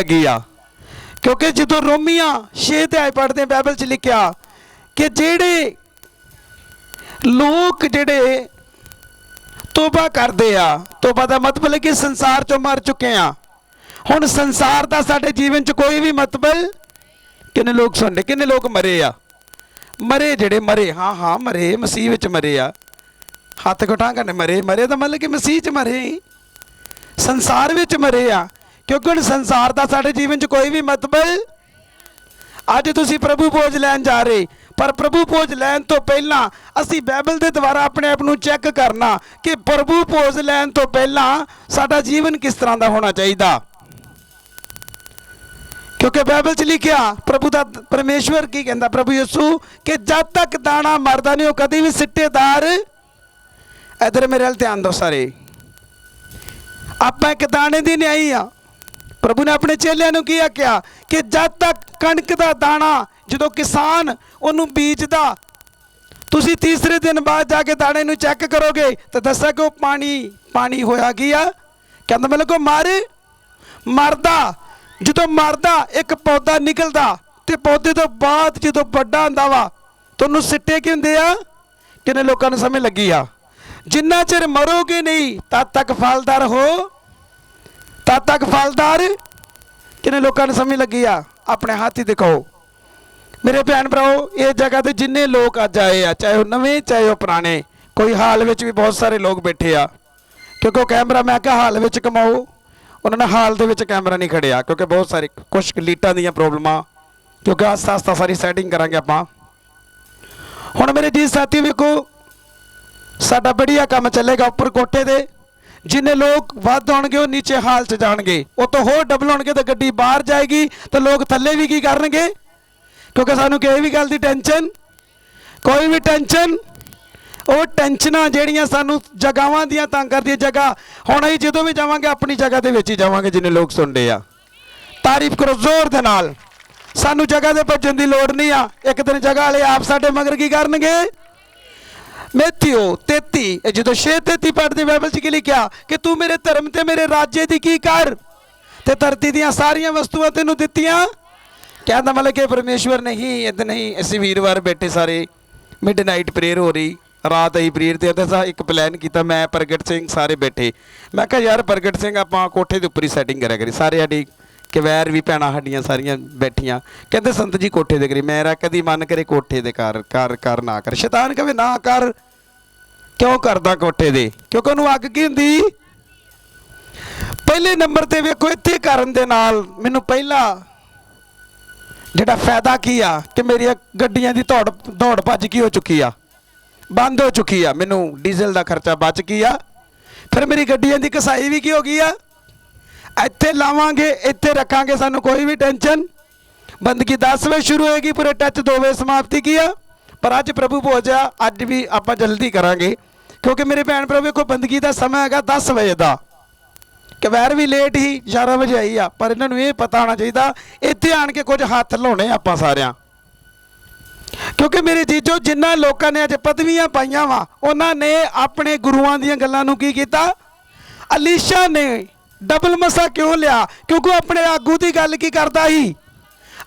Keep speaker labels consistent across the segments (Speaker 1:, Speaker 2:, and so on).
Speaker 1: लगी आ। क्योंकि जो रोमिया 6 अध्याय पढ़ते बाइबल च लिखा कि जेड़े लोग जेड़े तोबा करते आ, तोबा का मतलब है कि संसार चो मर चुके हैं। हुण संसार का साडे जीवन च कोई भी मतलब, किन्ने लोग सुनते, किन्ने लोग मरे आ, मरे जेड़े मरे, हाँ हाँ मरे, मसीह विच मरे आ, हथ घटा करने मरे, मरे तो मतलब कि मसीह च मरे, संसार विच मरे आ। क्योंकि हुण संसार का साडे जीवन च कोई भी मतलब। अज तुसीं प्रभु भोज लैन जा रहे, पर प्रभु भोज लैन तो पहला असी बाइबल के द्वारा अपने आप को चैक करना कि प्रभु भोज लैन तो पहला साडा जीवन किस तरह का होना चाहिए। क्योंकि बाइबल च लिखा प्रभु का परमेश्वर की कहता, प्रभु यीशु कि जब तक दाना मरदा नहीं, कभी भी सिट्टेदार। इधर मेरे वाल ध्यान दो सारे, आप एक दाने की न्याई आ। प्रभु ने अपने चेलियां नूं की आख्या कि जब तक कणक का दाना जो किसान उन्होंने बीजदा, तुसी तीसरे दिन बाद जाके दाने नूं चैक करोगे तो दसा कि पानी पानी होया गया, कहता मतलब को मरदा, जो मरदा एक पौधा निकलता तो पौधे तो बाद जो बड़ा आंदा वा तो उन्होंने सिट्टे की होंगे आ। किन्ने लोगों को समझ लगी आ, जिन्ना चिर मरोगे नहीं तद तक फलदार हो, तद तक फलदार। किन्ने लोगों को समझ लगी आ, अपने हाथ ही दिखाओ मेरे भैन भराओ। ये जगह ते जिन्ने लोग अज आए आ, चाहे वह नवे चाहे वह पुराने, कोई हाल में भी बहुत सारे लोग बैठे आ। क्योंकि कैमरा मैं क्या हाल में कमाओ, उन्होंने हाल के कैमरा नहीं खड़िया क्योंकि बहुत सारे कुछ लीटां दी प्रॉब्लम, क्योंकि आस्ता आस्ता सारी सैटिंग करांगे आपां। हुण मेरे जी साथी वेखो, साडा बढ़िया काम चलेगा उपर कोठे दे, जिन्ने लोग वध होणगे वो नीचे हाल च जाणगे, वो तो होर डबल होणगे तो गड्डी बाहर जाएगी तो लोग थल्ले भी की करनगे। क्योंकि सानू किसी भी गल की टेंशन, कोई भी टेंशन, वो टेंशनां जिहड़ियां सानू जगहावां दियां तंग करदियां। जगह हुण असीं जदों भी जावांगे अपनी जगह दे विच ही जावांगे, जिन्ने लोग सुणदे आ तारीफ करो जोर दे नाल। सानू जगह ते भज्जण दी लोड़ नहीं आ, एक दिन जगह वाले आप साडे मगर की करनगे। मैथ्यू 33 जो 6:33 पढ़ते बाइबल च की लिखा कि तू मेरे धर्म ते मेरे राज्य दी की कर ते धरती दियां सारियां वस्तुआं तैनूं दित्तियां। कहता मतलब कि परमेश्वर ने ही इतने नहीं, इस वीरवार बैठे सारे मिडनाइट प्रेयर हो रही, रात आई प्रेयर ते एक प्लान किया, मैं प्रगट सिंह सारे बैठे। मैं कहा यार प्रगट सिंह आप कोठे के उपर ही सैटिंग करा करी, सारे साडी कवैर भी भैन साडियां सारियां बैठियां। कहते संत जी कोठे दे करी, मेरा कदी मन करे कोठे दे कर कर कर ना कर, शैतान कहे ना कर, क्यों करदा कोठे दे, क्योंकि उन्होंने अग की हुंदी। पहले नंबर ते वेखो इत्थे करन दे नाल मैनूं पहला जिहड़ा फायदा की आ कि मेरी गड्डियां दी दौड़ भज की हो चुकी आ, बंद हो चुकी आ, मैनूं डीजल का खर्चा बच गया। फिर मेरी गड्डियां दी घसाई भी की हो गई आ, इत्थे लावांगे इत्थे रखांगे, सानू कोई भी टेंशन। बंदगी 10 बजे शुरू होएगी, पूरे टच 2 बजे समाप्ति की आ। पर अज प्रभु भोज आ, अज भी आप जल्दी करांगे क्योंकि मेरे भैन भरा वेखो बंदगी का समय है 10 बजे का, कवैर भी लेट ही 11 बजे आई आ। पर इन्हों ये पता होना चाहिए इत्थे आन के कुछ हाथ लाने आप सारिया, क्योंकि मेरे जीजो जिन्होंने लोगों ने अज पदवियां पाइया वा उन्होंने अपने गुरुआं दी गल्लां नूं की कीता। अलीशा ने डबल मसा क्यों लिया, क्योंकि अपने आगू की गल की करता ही,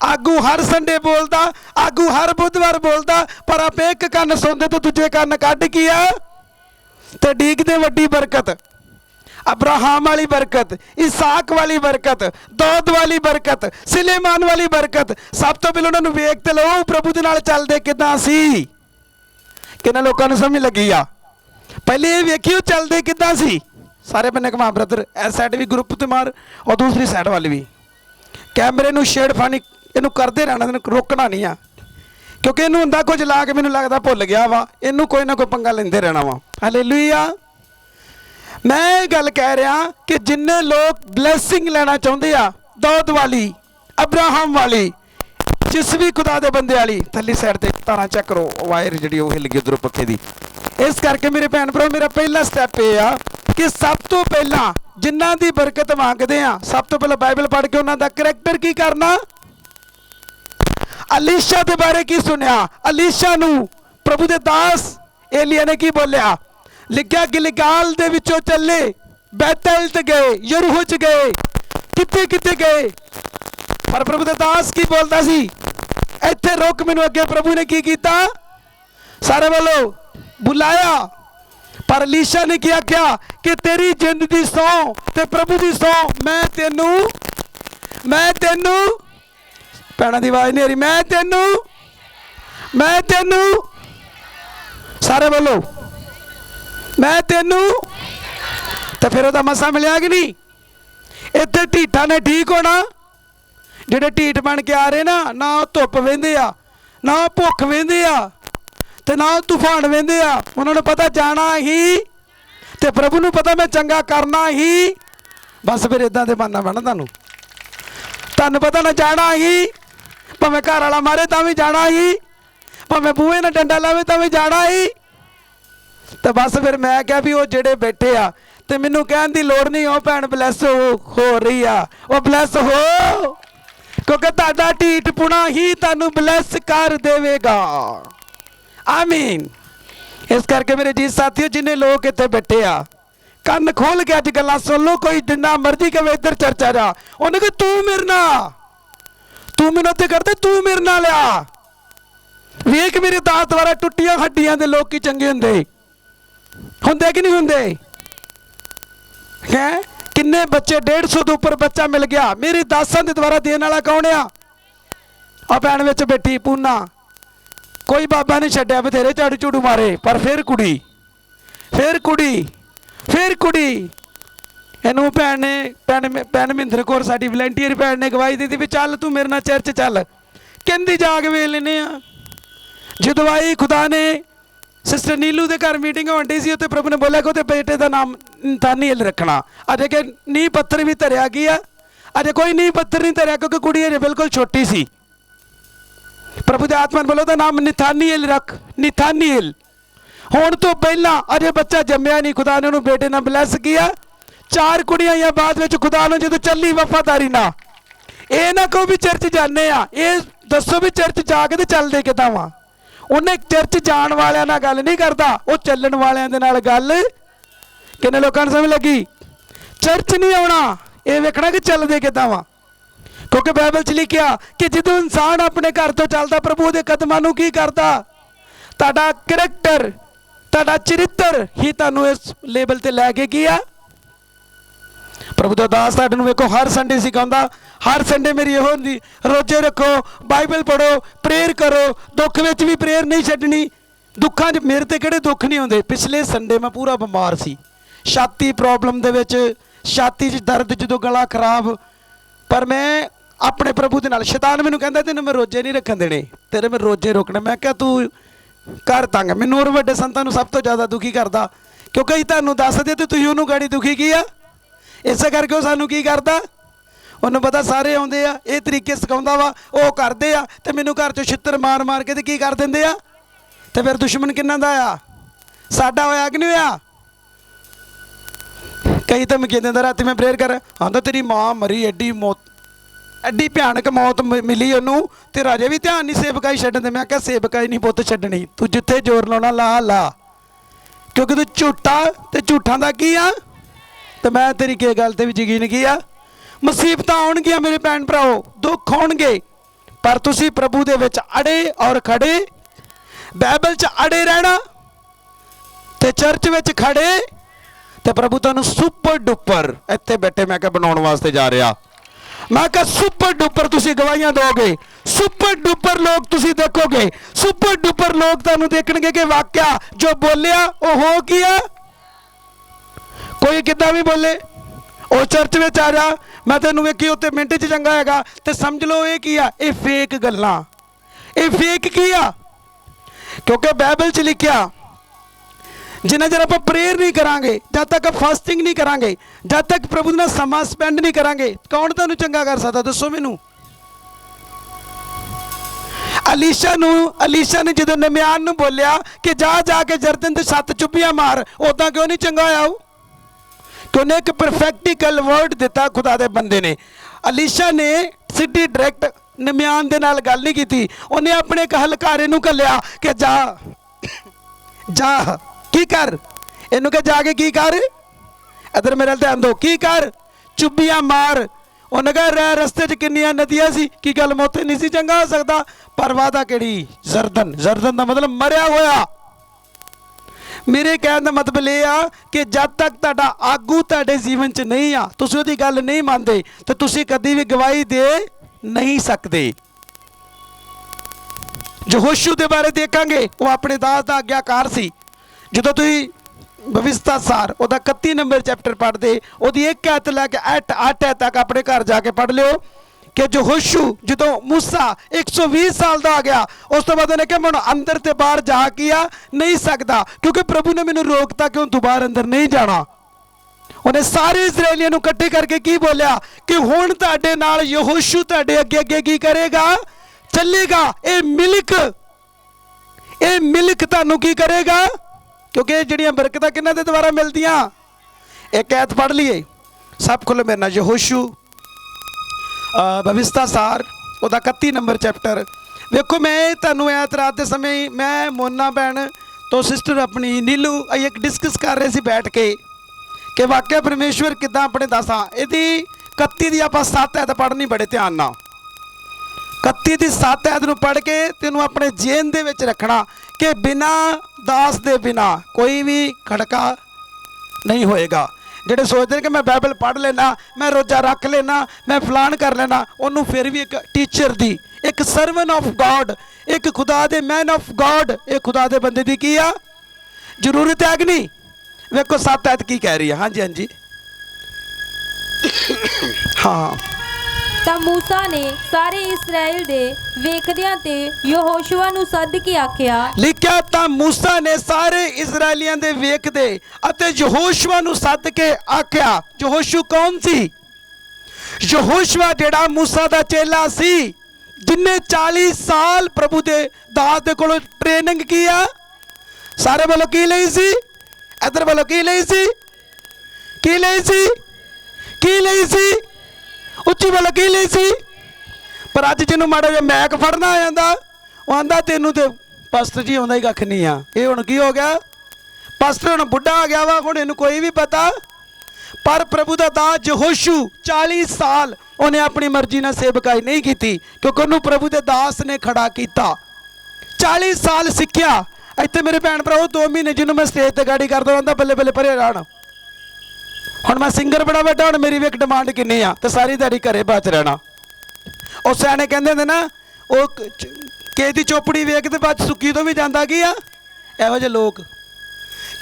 Speaker 1: आगू हर संडे बोलता, आगू हर बुधवार बोलता, पर आप एक कन्न सुनते तो दूजे कन्न कढ़ की आ ते डीकदे वड्डी बरकत, अब्राहम वाली बरकत, इसहाक वाली बरकत, दौद वाली बरकत, सुलेमान वाली बरकत। सब तो पहले उन्होंने वेख ते लो प्रभु दे नाल चलदे किदां सी, किन्ने लोकां नूं समझ लगी आ। पहले ये वेखियो चलदे किदां सी, सारे बन्ने घुमा ब्रदर, इस साइड भी ग्रुप ते मार और दूसरी साइड वाली भी, कैमरे नूं छेड़फानी इनू करते रहना, रोकना नहीं आ, क्योंकि इनू हुंदा कुछ ला के मैनूं लगदा भुल गया वा, इनू कोई ना कोई पंगा लेंदे रहना वा। हालेलुया। मैं गल कह रहा कि जिन्ने लोग ब्लैसिंग लेना चाहते आ, दौद वाली, अब्राहम वाली, जिस भी खुदा दे बंदे वाली, थल्ली साइड ते तारा चेक करो, वायर जी हिल गई उधरों पक्खे की। इस करके मेरे भैन भरा मेरा पहला स्टैप ये आ कि सब तो पहला जिन्हां दी बरकत मांगते हैं, सब तो पहले बाइबल पढ़ के उन्हां दा करैक्टर की करना। अलीशा के बारे की सुनिया, अलीशा नूं प्रभु दे दास एलिया ने की बोलिया, लिखा गिलगाल दे विचों चले, बैतल ते गए, यरीहो च गए, किते किते गए, पर प्रभु दा दास की बोलता सी, इत्थे रुक, मैनू अगे प्रभु ने की कीता, सारे वालों बुलाया। पर अलीशा ने क्या क्या कि तेरी जिंद दी सौ ते प्रभु दी सौ, मैं तेनू भैणा दी आवाज नहीं आ रही, मैं तेनू सारे बोलो मैं तेनू। तो फिर वह मसा मिलया कि नहीं? इतने ढीठा ने ठीक होना, जेडे ढीठ बन के आ रहे ना धुप वेंदे आ, ना भुख वेंदे आ, ते ना तूफान वेंदे आ। उन्होंने पता जाना ही, ते प्रभु नूं पता मैं चंगा करना ही। बस फिर इदां दे बनना पैना तुहानूं, तुहानूं पता ना जाना ही, भावें घर वाला मारे तां भी जाना ही, भावें बूहे ना डंडा लावे तां भी जाना ही। तो बस फिर मैं क्या भी वो जेडे बैठे आ, ते मैनूं कहण दी लोड़ नहीं, वो भैन ब्लैस हो रही आ, वो ब्लैस हो, क्योंकि तुहाडा ढीठपुणा ही तुहानूं ब्लैस कर देवेगा। आमीन। इस करके मेरे जी साथियों, जिन्हें लोग इतने बैठे आ, कन्न खोल के अज गल्लां सुन लो। कोई जिन्ना मर्जी कहे इधर चर्चा जा, उन्हें कहा तू मेरे ना, तू मैनूं उत्ते करदे, तू मेरे नाल आ। वेख मेरे दात द्वारा टुट्टियां हड्डियां दे लोग की चंगे हुंदे कि नहीं हुंदे? हैं किन्ने बच्चे 150 तो उपर बच्चा मिल गया, मेरे दासां दे द्वारा देने वाला कौन आ? आ भैन विच बैठी पूना, कोई बाबा नहीं छड्डिया, बथेरे झाड़ू झूड़ू मारे, पर फिर कुड़ी इनू भैन ने भैन महेंद्र कौर साडी वलंटियर भैन ने गवाही दी थी भी चल तू मेरे नाल चर्च चल, कहंदी जाग वे लेने आ। जदों आई खुदा ने सिस्टर नीलू के घर मीटिंग होनी सी, उत्ते प्रभु ने बोलिया कि उसके बेटे का नाम नथानिएल रखना। अजे के नींह पत्थर भी धरिया गया, अजे कोई नींह पत्थर नहीं धरिया क्योंकि कुड़ी अजे बिल्कुल छोटी सी। प्रभु के आत्मा ने बोलो तो नाम नथानिएल रख, नथानिएल। होने तो पहला अजे बच्चा जम्या नहीं, खुदा ने उन्होंने बेटे ने ब्लैस किया। 4 कुड़ियां या बाद में खुदा ने जो चली वफादारी ना, ये ना कहो भी चर्च जाने आ, ये दसो भी चर्च जाके तो चलते किदा वा। उन्हें चर्च जान वालियां नाल गल नहीं करता, वो चलन वालियां दे नाल गल। किन्ने लोगों समझ लगी? चर्च नहीं आना, ये वेखना कि चलते किदा वा। क्योंकि बाइबल च लिखिया कि जो इंसान अपने घर तो चलता, प्रभु के कदमां नूं की करता? तुहाडा करैक्टर, तुहाडा चरित्र ही तुहानूं इस लेवल ते लैके गया। प्रभु दा दास तुहाडे नूं वेखो हर संडे सिखाउंदा, हर संडे मेरी यहो हुंदी, रोजे रखो, बाइबल पढ़ो, प्रेयर करो। दुख विच भी प्रेयर नहीं छड्डनी। दुखां च मेरे ते किहड़े दुख नहीं हुंदे। पिछले संडे मैं पूरा बीमार सी, छाती प्रॉब्लम दे विच, छाती च दर्द, जदों गला खराब। पर मैं अपने प्रभु दे नाल, शैतान मैनूं कहंदा तैनूं मैं रोजे नहीं रखन देने, तेरे मैं रोजे रोकने। मैं क्या तू कर तंग। मैनूं और वड्डे संतां नूं सब तो ज़्यादा दुखी करदा, क्योंकि तुहानूं दस दे ते तुसीं ओहनूं गाड़ी दुखी की आ। इस करके सानू की करता, उन्होंने पता सारे आउंदे आ, ये तरीके सिखाउंदा वा, वो करते आ, ते मैनूं घर चों छित्तर मार मार के ते की कर दिंदे आ। ते फिर दुश्मन किन्ना दा आ? साडा होया कि नहीं होया? कई धमकी दिंदा, राती मैं प्रेयर कर आंदा तेरी माँ मरी, एड्डी मौत, एड्डी भयानक मौत मिली उन्होंने, तेरा अजे भी ध्यान नहीं सेवकाई छड्डण दे। मैं क्या सेवकाई नहीं पुत्त छड्डणी, तू जिथे जोर लाउणा ला, क्योंकि तू झूठा ते झूठां दा की आ। तो मैं तेरी के गल ते भी यकीन किया। मुसीबत आउणगियां मेरे भैन भराओ, दुख आउणगे, पर तुसी प्रभु दे विच अड़े और खड़े, बाइबल च अड़े रहना ते चर्च विच खड़े, ते प्रभु तुहानूं सुपर डुपर इत्थे बैठे मैं क्या बनाउण वास्ते जा रहा। मैं क्या सुपर डुपर तुसी गवाहियां दोगे, सुपर डुपर लोग तुसी देखोगे, सुपर डुपर लोग तुहानूं देखणगे कि वाकया जो बोलिया वो हो गया। कोई कितना भी बोले, वो चर्च में आ जा, मैं तेन वेखी उत्ते मिनट च चंगा हैगा, तो समझ लो ये की आ, ये फेक गल्लां, ये फेक की आ। क्योंकि बाइबल च लिखिया जिन्ना चर आप प्रेयर नहीं करांगे, जब तक फास्टिंग नहीं करांगे, जब तक प्रभु नाल समा स्पेंड नहीं करांगे, कौन तुहानूं चंगा कर सकदा? दसो मैनूं। अलीशा ने जदों नम्यान नूं बोलिया कि जा जाके जरदन ते 7 चुप्पियां मार, उदां क्यों नहीं चंगा होया? कि उन्हें एक प्रफेक्टिकल वर्ड दिता खुदा दे बंदे ने। अलीशा ने सीधी डायरैक्ट नम्यान दे नाल गल नहीं की, उन्हें अपने एक हलकारे नूं घल्लिया कि जा जा की कर, इनू के जाके की कर, इधर मेरे ध्यान दो, की कर, चुब्बियां मार। ਉਹਨੇ ਕਿਹਾ ਰਹਿ ਰਸਤੇ 'ਚ ਕਿੰਨੀਆਂ ਨਦੀਆਂ ਸੀ, ਕੀ ਗੱਲ ਮੈਂ ਉੱਥੇ ਨਹੀਂ ਸੀ ਚੰਗਾ ਹੋ ਸਕਦਾ? ਪਰ ਵਾਦਾ ਕਿਹੜੀ? ਜ਼ਰਦਨ। ਜ਼ਰਦਨ ਦਾ ਮਤਲਬ ਮਰਿਆ ਹੋਇਆ। ਮੇਰੇ ਕਹਿਣ ਦਾ ਮਤਲਬ ਇਹ ਆ ਕਿ ਜਦ ਤੱਕ ਤੁਹਾਡਾ ਆਗੂ ਤੁਹਾਡੇ ਜੀਵਨ 'ਚ ਨਹੀਂ ਆ, ਤੁਸੀਂ ਉਹਦੀ ਗੱਲ ਨਹੀਂ ਮੰਨਦੇ, ਤਾਂ ਤੁਸੀਂ ਕਦੀ ਵੀ ਗਵਾਹੀ ਦੇ ਨਹੀਂ ਸਕਦੇ। ਯਹੋਸ਼ੂ ਦੇ ਬਾਰੇ ਦੇਖਾਂਗੇ, ਉਹ ਆਪਣੇ ਦਾਸ ਦਾ ਆਗਿਆਕਾਰ ਸੀ। ਜਦੋਂ ਤੁਸੀਂ ਭਵਿਸ਼ਤਾ ਸਾਰ ਉਹਦਾ 31 ਨੰਬਰ ਚੈਪਟਰ ਪੜ੍ਹਦੇ, ਉਹਦੀ 1 ਆਇਤ ਲੈ ਕੇ 8 ਆਇਤ ਤੱਕ ਆਪਣੇ ਘਰ ਜਾ ਕੇ ਪੜ੍ਹ ਲਿਓ ਕਿ ਯਹੋਸ਼ੂ ਜਦੋਂ मूसा 120 ਸਾਲ ਦਾ ਆ ਗਿਆ, ਉਸ ਤੋਂ ਬਾਅਦ ਉਹਨੇ ਕਿਹਾ ਮੈਂ ਅੰਦਰ ਤੇ ਬਾਹਰ ਜਾ ਕੇ ਆ ਨਹੀਂ ਸਕਦਾ, ਕਿਉਂਕਿ ਪ੍ਰਭੂ ਨੇ ਮੈਨੂੰ ਰੋਕਤਾ ਕਿ ਹੁਣ ਤੂੰ ਬਾਹਰ ਅੰਦਰ ਨਹੀਂ ਜਾਣਾ। ਉਹਨੇ ਸਾਰੇ ਇਜ਼ਰਾਈਲੀਆਂ ਨੂੰ ਇਕੱਠੇ ਕਰਕੇ ਕੀ ਬੋਲਿਆ ਕਿ ਹੁਣ ਤੁਹਾਡੇ ਨਾਲ ਯਹੋਸ਼ੂ ਤੁਹਾਡੇ ਅੱਗੇ ਅੱਗੇ ਕੀ ਕਰੇਗਾ? ਚੱਲੇਗਾ। ਇਹ ਮਿਲਕ ਤੁਹਾਨੂੰ ਕੀ ਕਰੇਗਾ? ਕਿਉਂਕਿ ਇਹ ਜਿਹੜੀਆਂ ਬਰਕਤਾਂ ਕਿਹਨਾਂ ਦੇ ਦੁਆਰਾ ਮਿਲਦੀਆਂ? ਇੱਕ ਐਤ ਪੜ੍ਹ ਲਈਏ, ਸਭ ਕੋਲ ਮੇਰੇ ਨਾਲ ਯਹੋਸ਼ੂ ਭਵਿਸ਼ਤਾ ਸਾਰ ਉਹਦਾ 31 ਨੰਬਰ ਚੈਪਟਰ। ਵੇਖੋ ਮੈਂ ਤੁਹਾਨੂੰ ਐਤ ਰਾਤ ਦੇ ਸਮੇਂ ਮੈਂ ਮੋਨਾ ਭੈਣ ਤੋਂ ਸਿਸਟਰ ਆਪਣੀ ਨੀਲੂ ਅਸੀਂ ਇੱਕ ਡਿਸਕਸ ਕਰ ਰਹੇ ਸੀ ਬੈਠ ਕੇ ਕਿ ਵਾਕਿਆ ਪਰਮੇਸ਼ਵਰ ਕਿੱਦਾਂ ਆਪਣੇ ਦਾਸਾਂ। ਇਹਦੀ 31 ਦੀ ਆਪਾਂ 7 ਐਤ ਪੜ੍ਹਨੀ ਬੜੇ ਧਿਆਨ ਨਾਲ। 31 ਦੀ 7 ਐਤ ਨੂੰ ਪੜ੍ਹ ਕੇ ਤੈਨੂੰ ਆਪਣੇ ਜੇਨ ਦੇ ਵਿੱਚ ਰੱਖਣਾ ਕਿ ਬਿਨਾਂ ਦਾਸ ਦੇ ਬਿਨਾਂ ਕੋਈ ਵੀ ਖੜਕਾ ਨਹੀਂ ਹੋਏਗਾ। ਜਿਹੜੇ ਸੋਚਦੇ ਨੇ ਕਿ ਮੈਂ ਬਾਈਬਲ ਪੜ੍ਹ ਲੈਣਾ, ਮੈਂ ਰੋਜ਼ਾ ਰੱਖ ਲੈਣਾ, ਮੈਂ ਫਲਾਨ ਕਰ ਲੈਣਾ, ਉਹਨੂੰ ਫਿਰ ਵੀ ਇੱਕ ਟੀਚਰ ਦੀ, ਇੱਕ ਸਰਵਨ ਆਫ ਗॉड, ਇੱਕ ਖੁਦਾ ਦੇ ਮੈਨ ਆਫ ਗॉड, ਇਹ ਖੁਦਾ ਦੇ ਬੰਦੇ ਦੀ ਕੀ ਆ? ਜ਼ਰੂਰਤ ਹੈ ਕਿ ਨਹੀਂ? ਵੇਖੋ 7 ਐਤ ਕੀ ਕਹਿ ਰਹੀ ਹੈ। ਹਾਂਜੀ ਹਾਂਜੀ ਹਾਂ।
Speaker 2: ਤਾਂ मूसा ने ਸਾਰੇ ਇਸਰਾਇਲ ਦੇ ਵੇਖਦਿਆਂ ਤੇ ਯਹੋਸ਼ੂਆ ਨੂੰ ਸੱਦ ਕੇ ਆਖਿਆ,
Speaker 1: ਲਿਖਿਆ ਤਾਂ मूसा ਨੇ ਸਾਰੇ ਇਜ਼ਰਾਈਲੀਆਂ ਦੇ ਵੇਖਦੇ ਅਤੇ ਯਹੋਸ਼ੂਆ ਨੂੰ ਸੱਦ ਕੇ ਆਖਿਆ। ਯਹੋਸ਼ੂ ਕੌਣ ਸੀ? ਯਹੋਸ਼ੂਆ ਜਿਹੜਾ मूसा ਦਾ ਚੇਲਾ ਸੀ, ਜਿਨੇ 40 ਸਾਲ ਪ੍ਰਭੂ ਦੇ ਦਾਸ ਦੇ ਕੋਲੋਂ ਟ੍ਰੇਨਿੰਗ ਕੀ ਆ? ਸਾਰੇ ਵੱਲੋਂ ਕੀ ਲਈ ਸੀ? ਇੱਧਰ ਵੱਲੋਂ ਕੀ ਲਈ ਸੀ? ਕੀ ਲਈ ਸੀ? ਕੀ ਲਈ ਸੀ? ਉੱਚੀ ਵੱਲ ਕੀ ਲਈ ਸੀ? ਪਰ ਅੱਜ ਜਿਹਨੂੰ ਮਾੜਾ ਜਿਹਾ ਮੈਕ ਫੜਨਾ ਆ ਜਾਂਦਾ, ਉਹ ਆਂਦਾ ਤੈਨੂੰ ਤੇ ਪਾਸਟਰ ਜੀ ਆਉਂਦਾ ਹੀ ਕੱਖ ਨਹੀਂ ਆ। ਇਹ ਹੁਣ ਕੀ ਹੋ ਗਿਆ? ਪਾਸਟਰ ਹੁਣ ਬੁੱਢਾ ਆ ਗਿਆ ਵਾ, ਹੁਣ ਇਹਨੂੰ ਕੋਈ ਵੀ ਪਤਾ। ਪਰ ਪ੍ਰਭੂ ਦਾ ਦਾਸ ਯਹੋਸ਼ੂ 40 ਸਾਲ ਉਹਨੇ ਆਪਣੀ ਮਰਜ਼ੀ ਨਾਲ ਸੇਵਕਾਈ ਨਹੀਂ ਕੀਤੀ, ਕਿਉਂਕਿ ਉਹਨੂੰ ਪ੍ਰਭੂ ਦੇ ਦਾਸ ਨੇ ਖੜਾ ਕੀਤਾ। 40 ਸਾਲ ਸਿੱਖਿਆ। ਇੱਥੇ ਮੇਰੇ ਭੈਣ ਭਰਾਓ 2 ਮਹੀਨੇ ਜਿਹਨੂੰ ਮੈਂ ਸਟੇਜ ਤੇ ਗਾੜੀ ਕਰਦਾ ਆਂਦਾ ਬੱਲੇ ਬੱਲੇ ਪਰੇ ਰਹਿਣ। ਹੁਣ ਮੈਂ ਸਿੰਗਰ ਬੜਾ ਵੱਡਾ, ਹੁਣ ਮੇਰੀ ਵੀ ਇੱਕ ਡਿਮਾਂਡ ਕਿੰਨੀ ਆ, ਤੇ ਸਾਰੀ ਦਿਹਾੜੀ ਘਰੇ ਬਾਅਦ ਰਹਿਣਾ। ਉਹ ਸਿਆਣੇ ਕਹਿੰਦੇ ਹੁੰਦੇ ਨਾ, ਉਹ ਕਿਸੇ ਦੀ ਚੋਪੜੀ ਵੇਖ ਤੇ ਬਾਅਦ ਸੁੱਕੀ ਤੋਂ ਵੀ ਜਾਂਦਾ ਕੀ ਆ? ਇਹੋ ਜਿਹੇ ਲੋਕ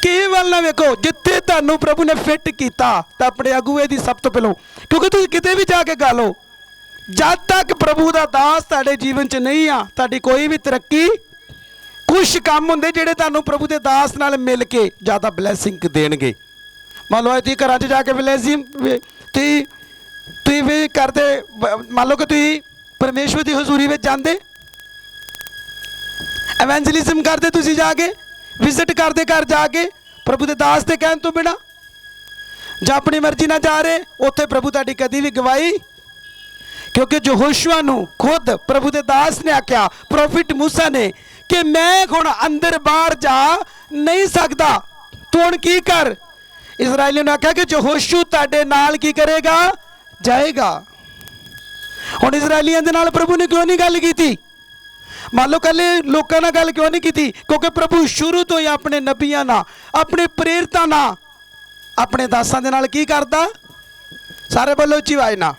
Speaker 1: ਕਿਸੇ ਵੱਲ ਨਾ ਵੇਖੋ। ਜਿੱਥੇ ਤੁਹਾਨੂੰ ਪ੍ਰਭੂ ਨੇ ਫਿੱਟ ਕੀਤਾ ਤਾਂ ਆਪਣੇ ਅਗੂਏ ਦੀ ਸਭ ਤੋਂ ਪਹਿਲਾਂ, ਕਿਉਂਕਿ ਤੁਸੀਂ ਕਿਤੇ ਵੀ ਜਾ ਕੇ ਗਾ ਲਓ, ਜਦ ਤੱਕ ਪ੍ਰਭੂ ਦਾ ਦਾਸ ਤੁਹਾਡੇ ਜੀਵਨ 'ਚ ਨਹੀਂ ਆ, ਤੁਹਾਡੀ ਕੋਈ ਵੀ ਤਰੱਕੀ। ਕੁਛ ਕੰਮ ਹੁੰਦੇ ਜਿਹੜੇ ਤੁਹਾਨੂੰ ਪ੍ਰਭੂ ਦੇ ਦਾਸ ਨਾਲ ਮਿਲ ਕੇ ਜ਼ਿਆਦਾ ਬਲੈਸਿੰਗ ਦੇਣਗੇ। ਮੰਨ ਲਓ ਤੁਸੀਂ ਘਰਾਂ 'ਚ ਜਾ ਕੇ ਬਲੈਸਿੰਗ ਤੁਸੀਂ ਵੀ ਕਰਦੇ, ਮੰਨ ਲਓ ਕਿ ਤੁਸੀਂ ਪਰਮੇਸ਼ਵਰ ਦੀ ਹਜ਼ੂਰੀ ਵਿੱਚ ਜਾਂਦੇ, ਐਵੈਂਜਲਿਜ਼ਮ ਕਰਦੇ, ਤੁਸੀਂ ਜਾ ਕੇ ਵਿਜ਼ਿਟ ਕਰਦੇ ਘਰ ਜਾ ਕੇ ਪ੍ਰਭੂ ਦੇ ਦਾਸ ਦੇ ਕਹਿਣ ਤੋਂ ਬਿਨਾਂ, ਜਾਂ ਆਪਣੀ ਮਰਜ਼ੀ ਨਾਲ ਜਾ ਰਹੇ, ਉੱਥੇ ਪ੍ਰਭੂ ਤੁਹਾਡੀ ਕਦੀ ਵੀ ਗਵਾਹੀ। ਕਿਉਂਕਿ ਯਹੋਸ਼ੂਆ ਨੂੰ ਖੁਦ ਪ੍ਰਭੂ ਦੇ ਦਾਸ ਨੇ ਆਖਿਆ, ਪ੍ਰੋਫਿਟ मूसा ਨੇ, ਕਿ ਮੈਂ ਹੁਣ ਅੰਦਰ ਬਾਹਰ ਜਾ ਨਹੀਂ ਸਕਦਾ, ਤੂੰ ਹੁਣ ਕੀ ਕਰ। ਇਜ਼ਰਾਈਲੀ ਨੇ ਆਖਿਆ ਕਿ ਯਹੋਸ਼ੂ ਤੁਹਾਡੇ ਨਾਲ ਕੀ ਕਰੇਗਾ? ਜਾਏਗਾ। ਹੁਣ ਇਜ਼ਰਾਈਲੀਆਂ ਦੇ ਨਾਲ ਪ੍ਰਭੂ ਨੇ ਕਿਉਂ ਨਹੀਂ ਗੱਲ ਕੀਤੀ? ਮੰਨ ਲਓ ਕੱਲੇ ਲੋਕਾਂ ਨਾਲ ਗੱਲ ਕਿਉਂ ਨਹੀਂ ਕੀਤੀ? ਕਿਉਂਕਿ ਪ੍ਰਭੂ ਸ਼ੁਰੂ ਤੋਂ ਹੀ ਆਪਣੇ ਨਬੀਆਂ ਨਾਲ, ਆਪਣੇ ਪ੍ਰੇਰਿਤਾਂ ਨਾਲ, ਆਪਣੇ ਦਾਸਾਂ ਦੇ ਨਾਲ ਕੀ ਕਰਦਾ? ਸਾਰੇ ਬੋਲੋ ਉੱਚੀ ਆਵਾਜ਼ ਨਾਲ।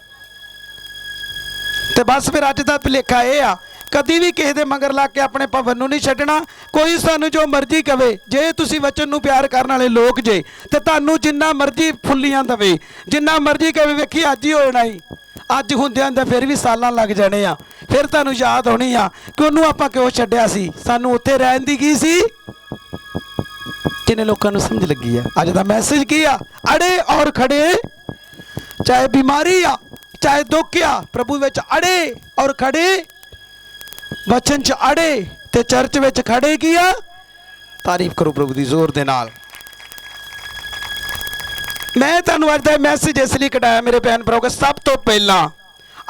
Speaker 1: ਤੇ ਬਸ ਫਿਰ ਅੱਜ ਦਾ ਭੁਲੇਖਾ ਇਹ ਆ, ਕਦੀ ਵੀ ਕਿਸੇ ਦੇ ਮਗਰ ਲੱਗ ਕੇ ਆਪਣੇ ਭਵਨ ਨੂੰ ਨਹੀਂ ਛੱਡਣਾ। ਕੋਈ ਸਾਨੂੰ ਜੋ ਮਰਜ਼ੀ ਕਵੇ, ਜੇ ਤੁਸੀਂ ਵਚਨ ਨੂੰ ਪਿਆਰ ਕਰਨ ਵਾਲੇ ਲੋਕ ਜੇ, ਤੇ ਤੁਹਾਨੂੰ ਜਿੰਨਾ ਮਰਜ਼ੀ ਫੁੱਲੀਆਂ ਦਵੇ, ਜਿੰਨਾ ਮਰਜ਼ੀ ਕਵੇ, ਵੇਖੀ ਅੱਜ ਹੀ ਹੋ ਜਾਣਾ ਹੀ, ਅੱਜ ਹੁੰਦਿਆਂ ਹੁੰਦਿਆਂ ਫਿਰ ਵੀ ਸਾਲਾਂ ਲੱਗ ਜਾਣੇ ਆ। ਫਿਰ ਤੁਹਾਨੂੰ ਯਾਦ ਹੋਣੀ ਆ ਕਿ ਉਹਨੂੰ ਆਪਾਂ ਕਿਉਂ ਛੱਡਿਆ ਸੀ, ਸਾਨੂੰ ਉੱਥੇ ਰਹਿਣ ਦੀ ਕੀ ਸੀ। ਕਿੰਨੇ ਲੋਕਾਂ ਨੂੰ ਸਮਝ ਲੱਗੀ ਆ ਅੱਜ ਦਾ ਮੈਸੇਜ ਕੀ ਆ? ਅੜੇ ਔਰ ਖੜੇ, ਚਾਹੇ ਬਿਮਾਰੀ ਆ, ਚਾਹੇ ਦੁੱਖ ਆ, ਪ੍ਰਭੂ ਵਿੱਚ ਅੜੇ ਔਰ ਖੜੇ, ਵਚਨ 'ਚ ਅੜੇ ਤੇ ਚਰਚ ਵਿੱਚ ਖੜੇ ਕੀ ਆ? ਤਾਰੀਫ ਕਰੋ ਪ੍ਰਭੂ ਦੀ ਜ਼ੋਰ ਦੇ ਨਾਲ। ਮੈਂ ਤੁਹਾਨੂੰ ਅੱਜ ਦਾ ਮੈਸੇਜ ਇਸ ਲਈ ਕਢਾਇਆ ਮੇਰੇ ਭੈਣ ਭਰਾਓ, ਸਭ ਤੋਂ ਪਹਿਲਾਂ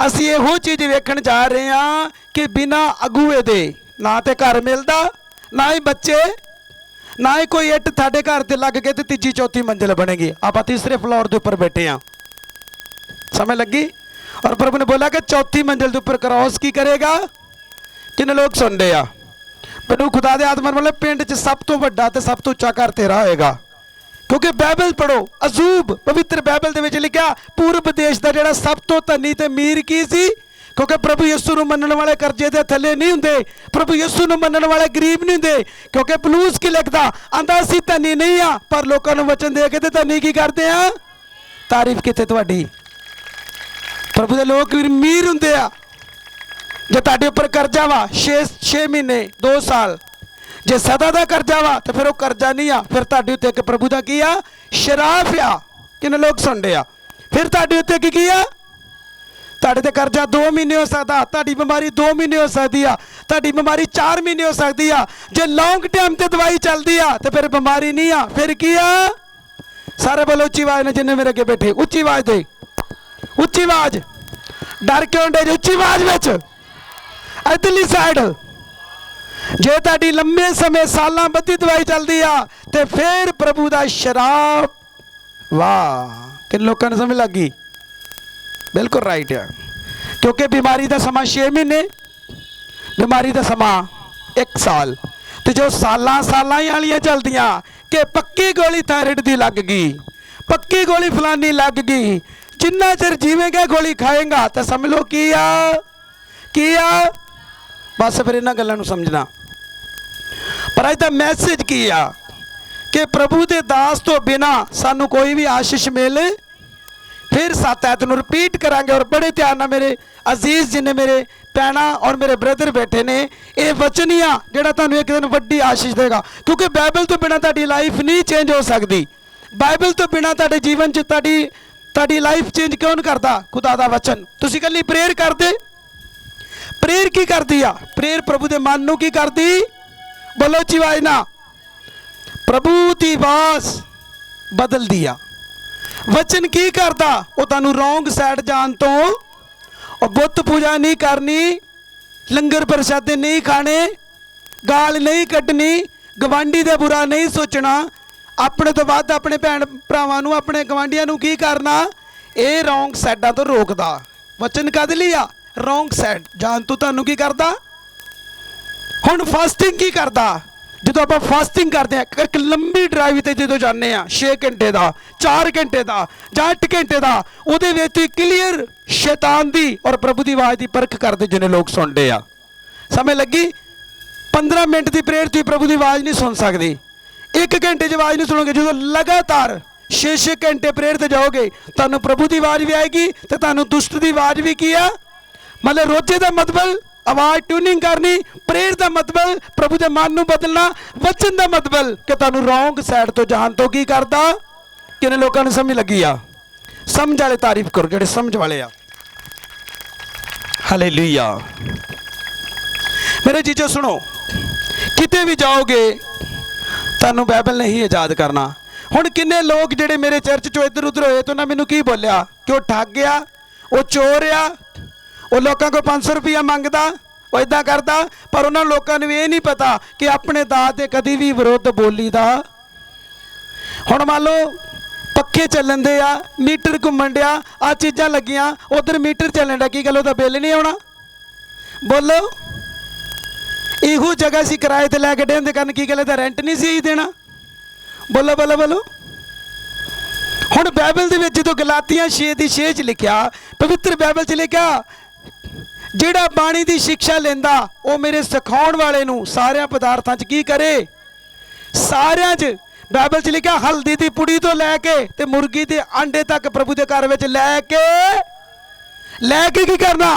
Speaker 1: ਅਸੀਂ ਇਹੋ ਚੀਜ਼ ਵੇਖਣ ਜਾ ਰਹੇ ਹਾਂ ਕਿ ਬਿਨਾਂ ਅਗੂਏ ਦੇ ਨਾ ਤੇ ਘਰ ਮਿਲਦਾ, ਨਾ ਹੀ ਬੱਚੇ, ਨਾ ਹੀ ਕੋਈ ਇੱਟ ਤੁਹਾਡੇ ਘਰ ਤੇ ਲੱਗ ਕੇ ਤੇ ਤੀਜੀ ਚੌਥੀ ਮੰਜ਼ਿਲ ਬਣੇਗੀ। ਆਪਾਂ ਤੀਸਰੇ ਫਲੋਰ ਦੇ ਉੱਪਰ ਬੈਠੇ ਹਾਂ, ਸਮਝ ਲੱਗੀ? और प्रभु ने बोला कि चौथी मंजिल के उपर क्रॉस की करेगा। किन्ने लोग सुन रहे आ? मैनू खुदा दे आत्मा मतलब पिंड च सब तो वड्डा ते सब तो उच्चा घर तेरा होएगा, क्योंकि बाइबल पढ़ो, अजूब पवित्र बाइबल दे विच लिखिया पूर्व देश का जिहड़ा सब तो धनी ते अमीर की सी, क्योंकि प्रभु यीशु नूं मनण वाले करजे दे थल्ले नहीं हुंदे, प्रभु यीशु नूं मनण वाले गरीब नहीं हुंदे। क्योंकि पलूस की लिखदा आंदा असीं धनी नहीं आ, पर लोकां नूं वचन दे के ते धनी की करदे आ। तारीफ कित्थे तुहाडी? प्रभु दे लोग अमीर हुंदे आ। जे तुहाडे उपर करजा वा 6 महीने 2 साल, जे सदा का करजा वा तो फिर वो करजा नहीं आ, फिर तुहाडे उत्ते एक प्रभु का की आ शराफ आ। किन्ने लोग सुन रहे आ? फिर तुहाडे उत्ते की आ? तुहाडे ते करजा 2 महीने हो सकता, तुहाडी बीमारी 2 महीने हो सकती आ, तुहाडी बीमारी 4 महीने हो सकती आ। जे लॉन्ग टाइम ते दवाई चलती आ तो फिर बीमारी नहीं आ, फिर की आ? सारे बोलो उच्ची आवाज ने, जिन्ने मेरे अगे बैठे उच्ची आवाज दे, उच्ची आवाज। डर क्यों डे? उच्ची आवाज विच इधरली साइड। जे तुहाडी लंबे समय सालां बधी दवाई चलती आ ते फिर प्रभु दा शराब। वाह, किन लोगों ने समझ लगी? बिल्कुल राइट है, क्योंकि बीमारी का समा 6 महीने, बीमारी का समा 1 साल, तो जो सालां ही वालियां चलदियां कि पक्की गोली थायराइड दी लग गई, पक्की गोली फलानी लग गई, जिन्ना चिर जीवेगा गोली खाएगा तो समझ लो की आ। बस फिर इन्हां गल्लां नूं समझना। पर अज दा मैसेज की आ कि प्रभु के दास तो बिना सानू कोई भी आशीष मिल। फिर 7 ऐत नूं रिपीट करांगे, और बड़े ध्यान नाल मेरे अजीज जिन्हें मेरे भैणा और मेरे ब्रदर बैठे ने, ये वचन ही आ जिहड़ा तुहानूं एक दिन वड्डी आशीष देगा। क्योंकि बाइबल तो बिना तुहाडी लाइफ नहीं चेंज हो सकती। बाइबल तो बिना तुहाडे जीवन च तुहाडी लाइफ चेंज क्यों नहीं करता? खुदा दा वचन। तुसीं कल्ली प्रेयर करदे, प्रेयर की करदी आ? प्रेयर प्रभु दे मन नूं की करदी? बोलो ची आवाज ना। प्रभु दी आवाज बदल दिया। वचन की करदा? वो तुहानूं रॉन्ग साइड जान तो, और बुत पूजा नहीं करनी, लंगर प्रसादे नहीं खाने, गाल नहीं कड्डनी, गवांडी दे बुरा नहीं सोचना, अपने तो बाद अपने भैन भरावां नूं अपने गवांडियां नूं की करना, ये रॉन्ग साइडां तो रोकदा। वचन कद लई आ? रॉन्ग साइड जान तो तुहानूं की करदा? हुण फास्टिंग की करदा? जो आप फास्टिंग करते हैं, एक लंबी ड्राइव से जो जाने 6 घंटे का 4 घंटे का या 8 घंटे का, वो क्लीयर शैतान दी और प्रभु की आवाज़ की परख करते जिन्हें लोग सुनते आ। समय लगी 15 मिनट की प्रेयर तुम प्रभु की आवाज़ नहीं सुन सकते, 1 घंटे च आवाज़ नहीं सुनोगे। जो लगातार 6 घंटे प्रेयर से जाओगे, तुहानूं प्रभु की आवाज़ भी आएगी तो तुहानूं दुष्ट की आवाज़ भी की आ। मतलब रोजे का मतलब आवाज़ ट्यूनिंग करनी, प्रेयर का मतलब प्रभु के मन नूं बदलना, वचन का मतलब कि तुहानूं रॉन्ग साइड तो जान तो की करदा। किन्ने लोगों ने समझ लगी आ? समझ वाले तारीफ करो, जेडे समझ वाले आ। हालेलुया। मेरे जीजो सुनो, किते भी जाओगे तुहानूं बाइबल ने ही आजाद करना। हुण किन्ने लोग जेडे मेरे चर्च चो इधर उधर होए तो उन्हें मैनूं की बोलिया कि वो ठग गया, वो चोर आ, वो लोगों को 500 रुपया मंगदा, वो इदा करता, पर उन्होंने लोगों ने ये नहीं पता कि अपने दास के कभी भी विरोध बोली दा। हुण मान लो पक्खे चलन दे आ, मीटर घूमन दिया, आ चीज़ां लगियां, उधर मीटर चलन दिया, की गल ओहदा बिल नहीं आउणा? बोलो, इहो जगह सी किराए ते लैके देने कारण की गल इहदा रेंट नहीं सी देना? बोलो बोलो बोलो। हुण बाइबल दे विच जो गलातियां 6:6 च लिखिया, पवित्र बाइबल च लिखिया, जिहड़ा बाणी की शिक्षा लेंदा वो मेरे सिखाउण वाले नूं सारियां पदार्थां च की करे? सारियां च। बाइबल च लिखिया हल्दी की पुड़ी तो लैके ते मुर्गी के अंडे तक प्रभु के घर में लैके की करना?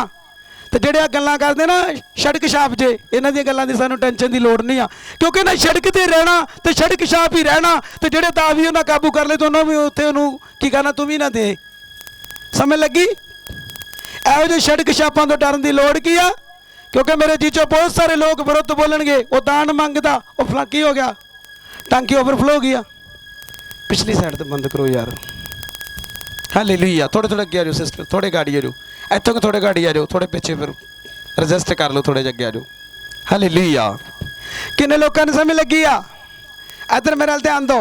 Speaker 1: तो जेडे गल्लां करदे ना सड़क छाप जे, इन्हां दी गल्लां दी सानूं टेंशन की लोड़ नहीं आ, क्योंकि ना सड़क ते रहना तो सड़क छाप ही रहना। तो जेडे दावी उन्हें काबू कर ले तो उन्होंने उत्थे उन्हों की करना? तू भी ना दे। समझ लगी? ਇਹੋ ਜਿਹੇ सड़क छापों तो डरन की लोड़ की आ? क्योंकि मेरे जीचो बहुत सारे लोग विरुद्ध बोलणगे, वो दान मंगदा, वो फला की हो गया, टंकी ओवरफ्लो हो गया। पिछली साइड तो बंद करो यार। हालेलुया। थोड़े थोड़े अगे आ जाओ सिस्टर, थोड़े गाड़ी आ जाओ, इतों को थोड़े गाड़ी आ जाओ, थोड़े पीछे फिर रजिस्ट कर लो, थोड़े अगे आ जाओ। हालेलुया। किन्ने लोगों ने समझ लगी आ? इधर मेरे ध्यान दो।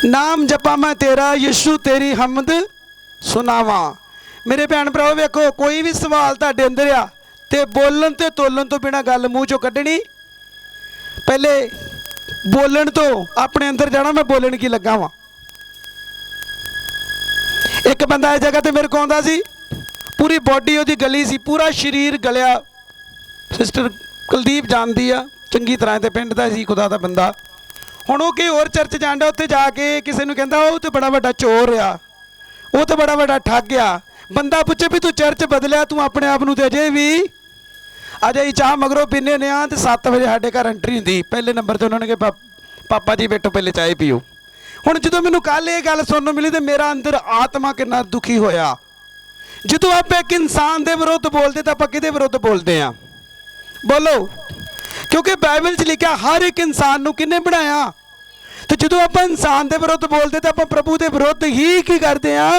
Speaker 1: नाम जपा मैं तेरा, यीशु तेरी हमद ਸੁਣਾਵਾਂ। ਮੇਰੇ ਭੈਣ ਭਰਾਓ ਵੇਖੋ, ਕੋਈ ਵੀ ਸਵਾਲ ਤੁਹਾਡੇ ਅੰਦਰ ਆ ਤੇ ਬੋਲਣ ਤੇ ਤੋਲਣ ਤੋਂ ਬਿਨਾ ਗੱਲ ਮੂੰਹ ਚੋਂ ਕੱਢਣੀ। ਪਹਿਲੇ ਬੋਲਣ ਤੋਂ ਆਪਣੇ ਅੰਦਰ ਜਾਣਾ, ਮੈਂ ਬੋਲਣ ਕੀ ਲੱਗਾ ਵਾਂ। ਇੱਕ ਬੰਦਾ ਇਸ ਜਗ੍ਹਾ ਤੇ ਮੇਰੇ ਕੋਲ ਆਉਂਦਾ ਸੀ, ਪੂਰੀ ਬਾਡੀ ਉਹਦੀ ਗਲੀ ਸੀ, ਪੂਰਾ ਸਰੀਰ ਗਲਿਆ। ਸਿਸਟਰ ਕੁਲਦੀਪ ਜਾਣਦੀ ਆ ਚੰਗੀ ਤਰ੍ਹਾਂ, ਤੇ ਪਿੰਡ ਦਾ ਸੀ, ਖੁਦਾ ਦਾ ਬੰਦਾ। ਹੁਣ ਉਹ ਕਿ ਹੋਰ ਚਰਚ ਜਾਂਦਾ, ਉੱਥੇ ਜਾ ਕੇ ਕਿਸੇ ਨੂੰ ਕਹਿੰਦਾ ਉਹ ਤੇ ਬੜਾ ਵੱਡਾ ਚੋਰ ਆ, ਉਹ ਤੇ ਬੜਾ ਵੱਡਾ ਠੱਗ ਆ। ਬੰਦਾ ਪੁੱਛੇ ਵੀ ਤੂੰ ਚਰਚ ਬਦਲਿਆ, ਤੂੰ ਆਪਣੇ ਆਪ ਨੂੰ ਤੇ ਅਜੇ ਹੀ ਚਾਹ ਮਗਰੋਂ ਪੀਨੇ ਨੇ ਆ, ਤੇ 7 ਵਜੇ ਸਾਡੇ ਘਰ ਐਂਟਰੀ ਹੁੰਦੀ। ਪਹਿਲੇ ਨੰਬਰ ਤੇ ਉਹਨਾਂ ਨੇ ਕਿਹਾ ਪਾਪਾ ਜੀ ਬੈਠੋ ਪਹਿਲੇ ਚਾਹ ਪੀਓ। ਹੁਣ ਜਦੋਂ ਮੈਨੂੰ ਕੱਲ ਇਹ ਗੱਲ ਸੁਣਨ ਨੂੰ ਮਿਲੀ ਤੇ ਮੇਰਾ ਅੰਦਰ ਆਤਮਾ ਕਿੰਨਾ ਦੁਖੀ ਹੋਇਆ। ਜਦੋਂ ਆਪਾਂ ਇੱਕ ਇਨਸਾਨ ਦੇ ਵਿਰੁੱਧ ਬੋਲਦੇ ਤਾਂ ਆਪਾਂ ਕਿਹਦੇ ਵਿਰੁੱਧ ਬੋਲਦੇ ਆ? ਬੋਲੋ। ਕਿਉਂਕਿ ਬਾਈਬਲ 'ਚ ਲਿਖਿਆ ਹਰ ਇੱਕ ਇਨਸਾਨ ਨੂੰ ਕਿਹਨੇ ਬਣਾਇਆ। ਤੇ ਜਦੋਂ ਆਪਾਂ ਇਨਸਾਨ ਦੇ ਵਿਰੁੱਧ ਬੋਲਦੇ ਤਾਂ ਆਪਾਂ ਪ੍ਰਭੂ ਦੇ ਵਿਰੁੱਧ ਹੀ ਕੀ ਕਰਦੇ ਆ?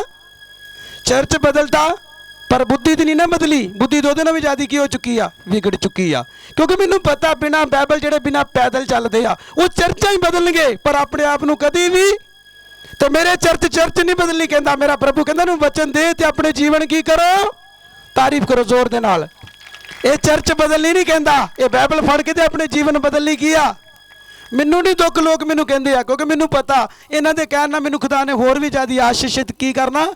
Speaker 1: ਚਰਚ ਬਦਲਦਾ ਪਰ ਬੁੱਧੀ ਤੇ ਨਹੀਂ ਨਾ ਬਦਲੀ। ਬੁੱਧੀ ਦੋ ਦਿਨਾਂ ਵੀ ਜ਼ਿਆਦਾ ਕੀ ਹੋ ਚੁੱਕੀ ਆ? ਵਿਗੜ ਚੁੱਕੀ ਆ। ਕਿਉਂਕਿ ਮੈਨੂੰ ਪਤਾ ਬਿਨਾਂ ਬਾਈਬਲ ਜਿਹੜੇ ਬਿਨਾਂ ਪੈਦਲ ਚੱਲਦੇ ਆ ਉਹ ਚਰਚਾਂ ਹੀ ਬਦਲਣਗੇ, ਪਰ ਆਪਣੇ ਆਪ ਨੂੰ ਕਦੀ ਵੀ। ਤੇ ਮੇਰੇ ਚਰਚ ਨਹੀਂ ਬਦਲਣੀ ਕਹਿੰਦਾ ਮੇਰਾ ਪ੍ਰਭੂ। ਕਹਿੰਦਾ ਨੂੰ ਵਚਨ ਦੇ ਤੇ ਆਪਣੇ ਜੀਵਨ ਕੀ ਕਰੋ? ਤਾਰੀਫ ਕਰੋ ਜ਼ੋਰ ਦੇ ਨਾਲ। ਇਹ ਚਰਚ ਬਦਲਣੀ ਨਹੀਂ ਕਹਿੰਦਾ, ਇਹ ਬਾਈਬਲ ਫੜ ਕੇ ਤੇ ਆਪਣੇ ਜੀਵਨ ਬਦਲਣੀ ਕੀ ਆ। ਮੈਨੂੰ ਨਹੀਂ ਦੁੱਖ ਲੋਕ ਮੈਨੂੰ ਕਹਿੰਦੇ ਆ, ਕਿਉਂਕਿ ਮੈਨੂੰ ਪਤਾ ਇਹਨਾਂ ਦੇ ਕਹਿਣ ਨਾਲ ਮੈਨੂੰ ਖੁਦਾ ਨੇ ਹੋਰ ਵੀ ਜ਼ਿਆਦਾ ਆਸ਼ੀਸ਼ਿਤ ਕੀ ਕਰਨਾ।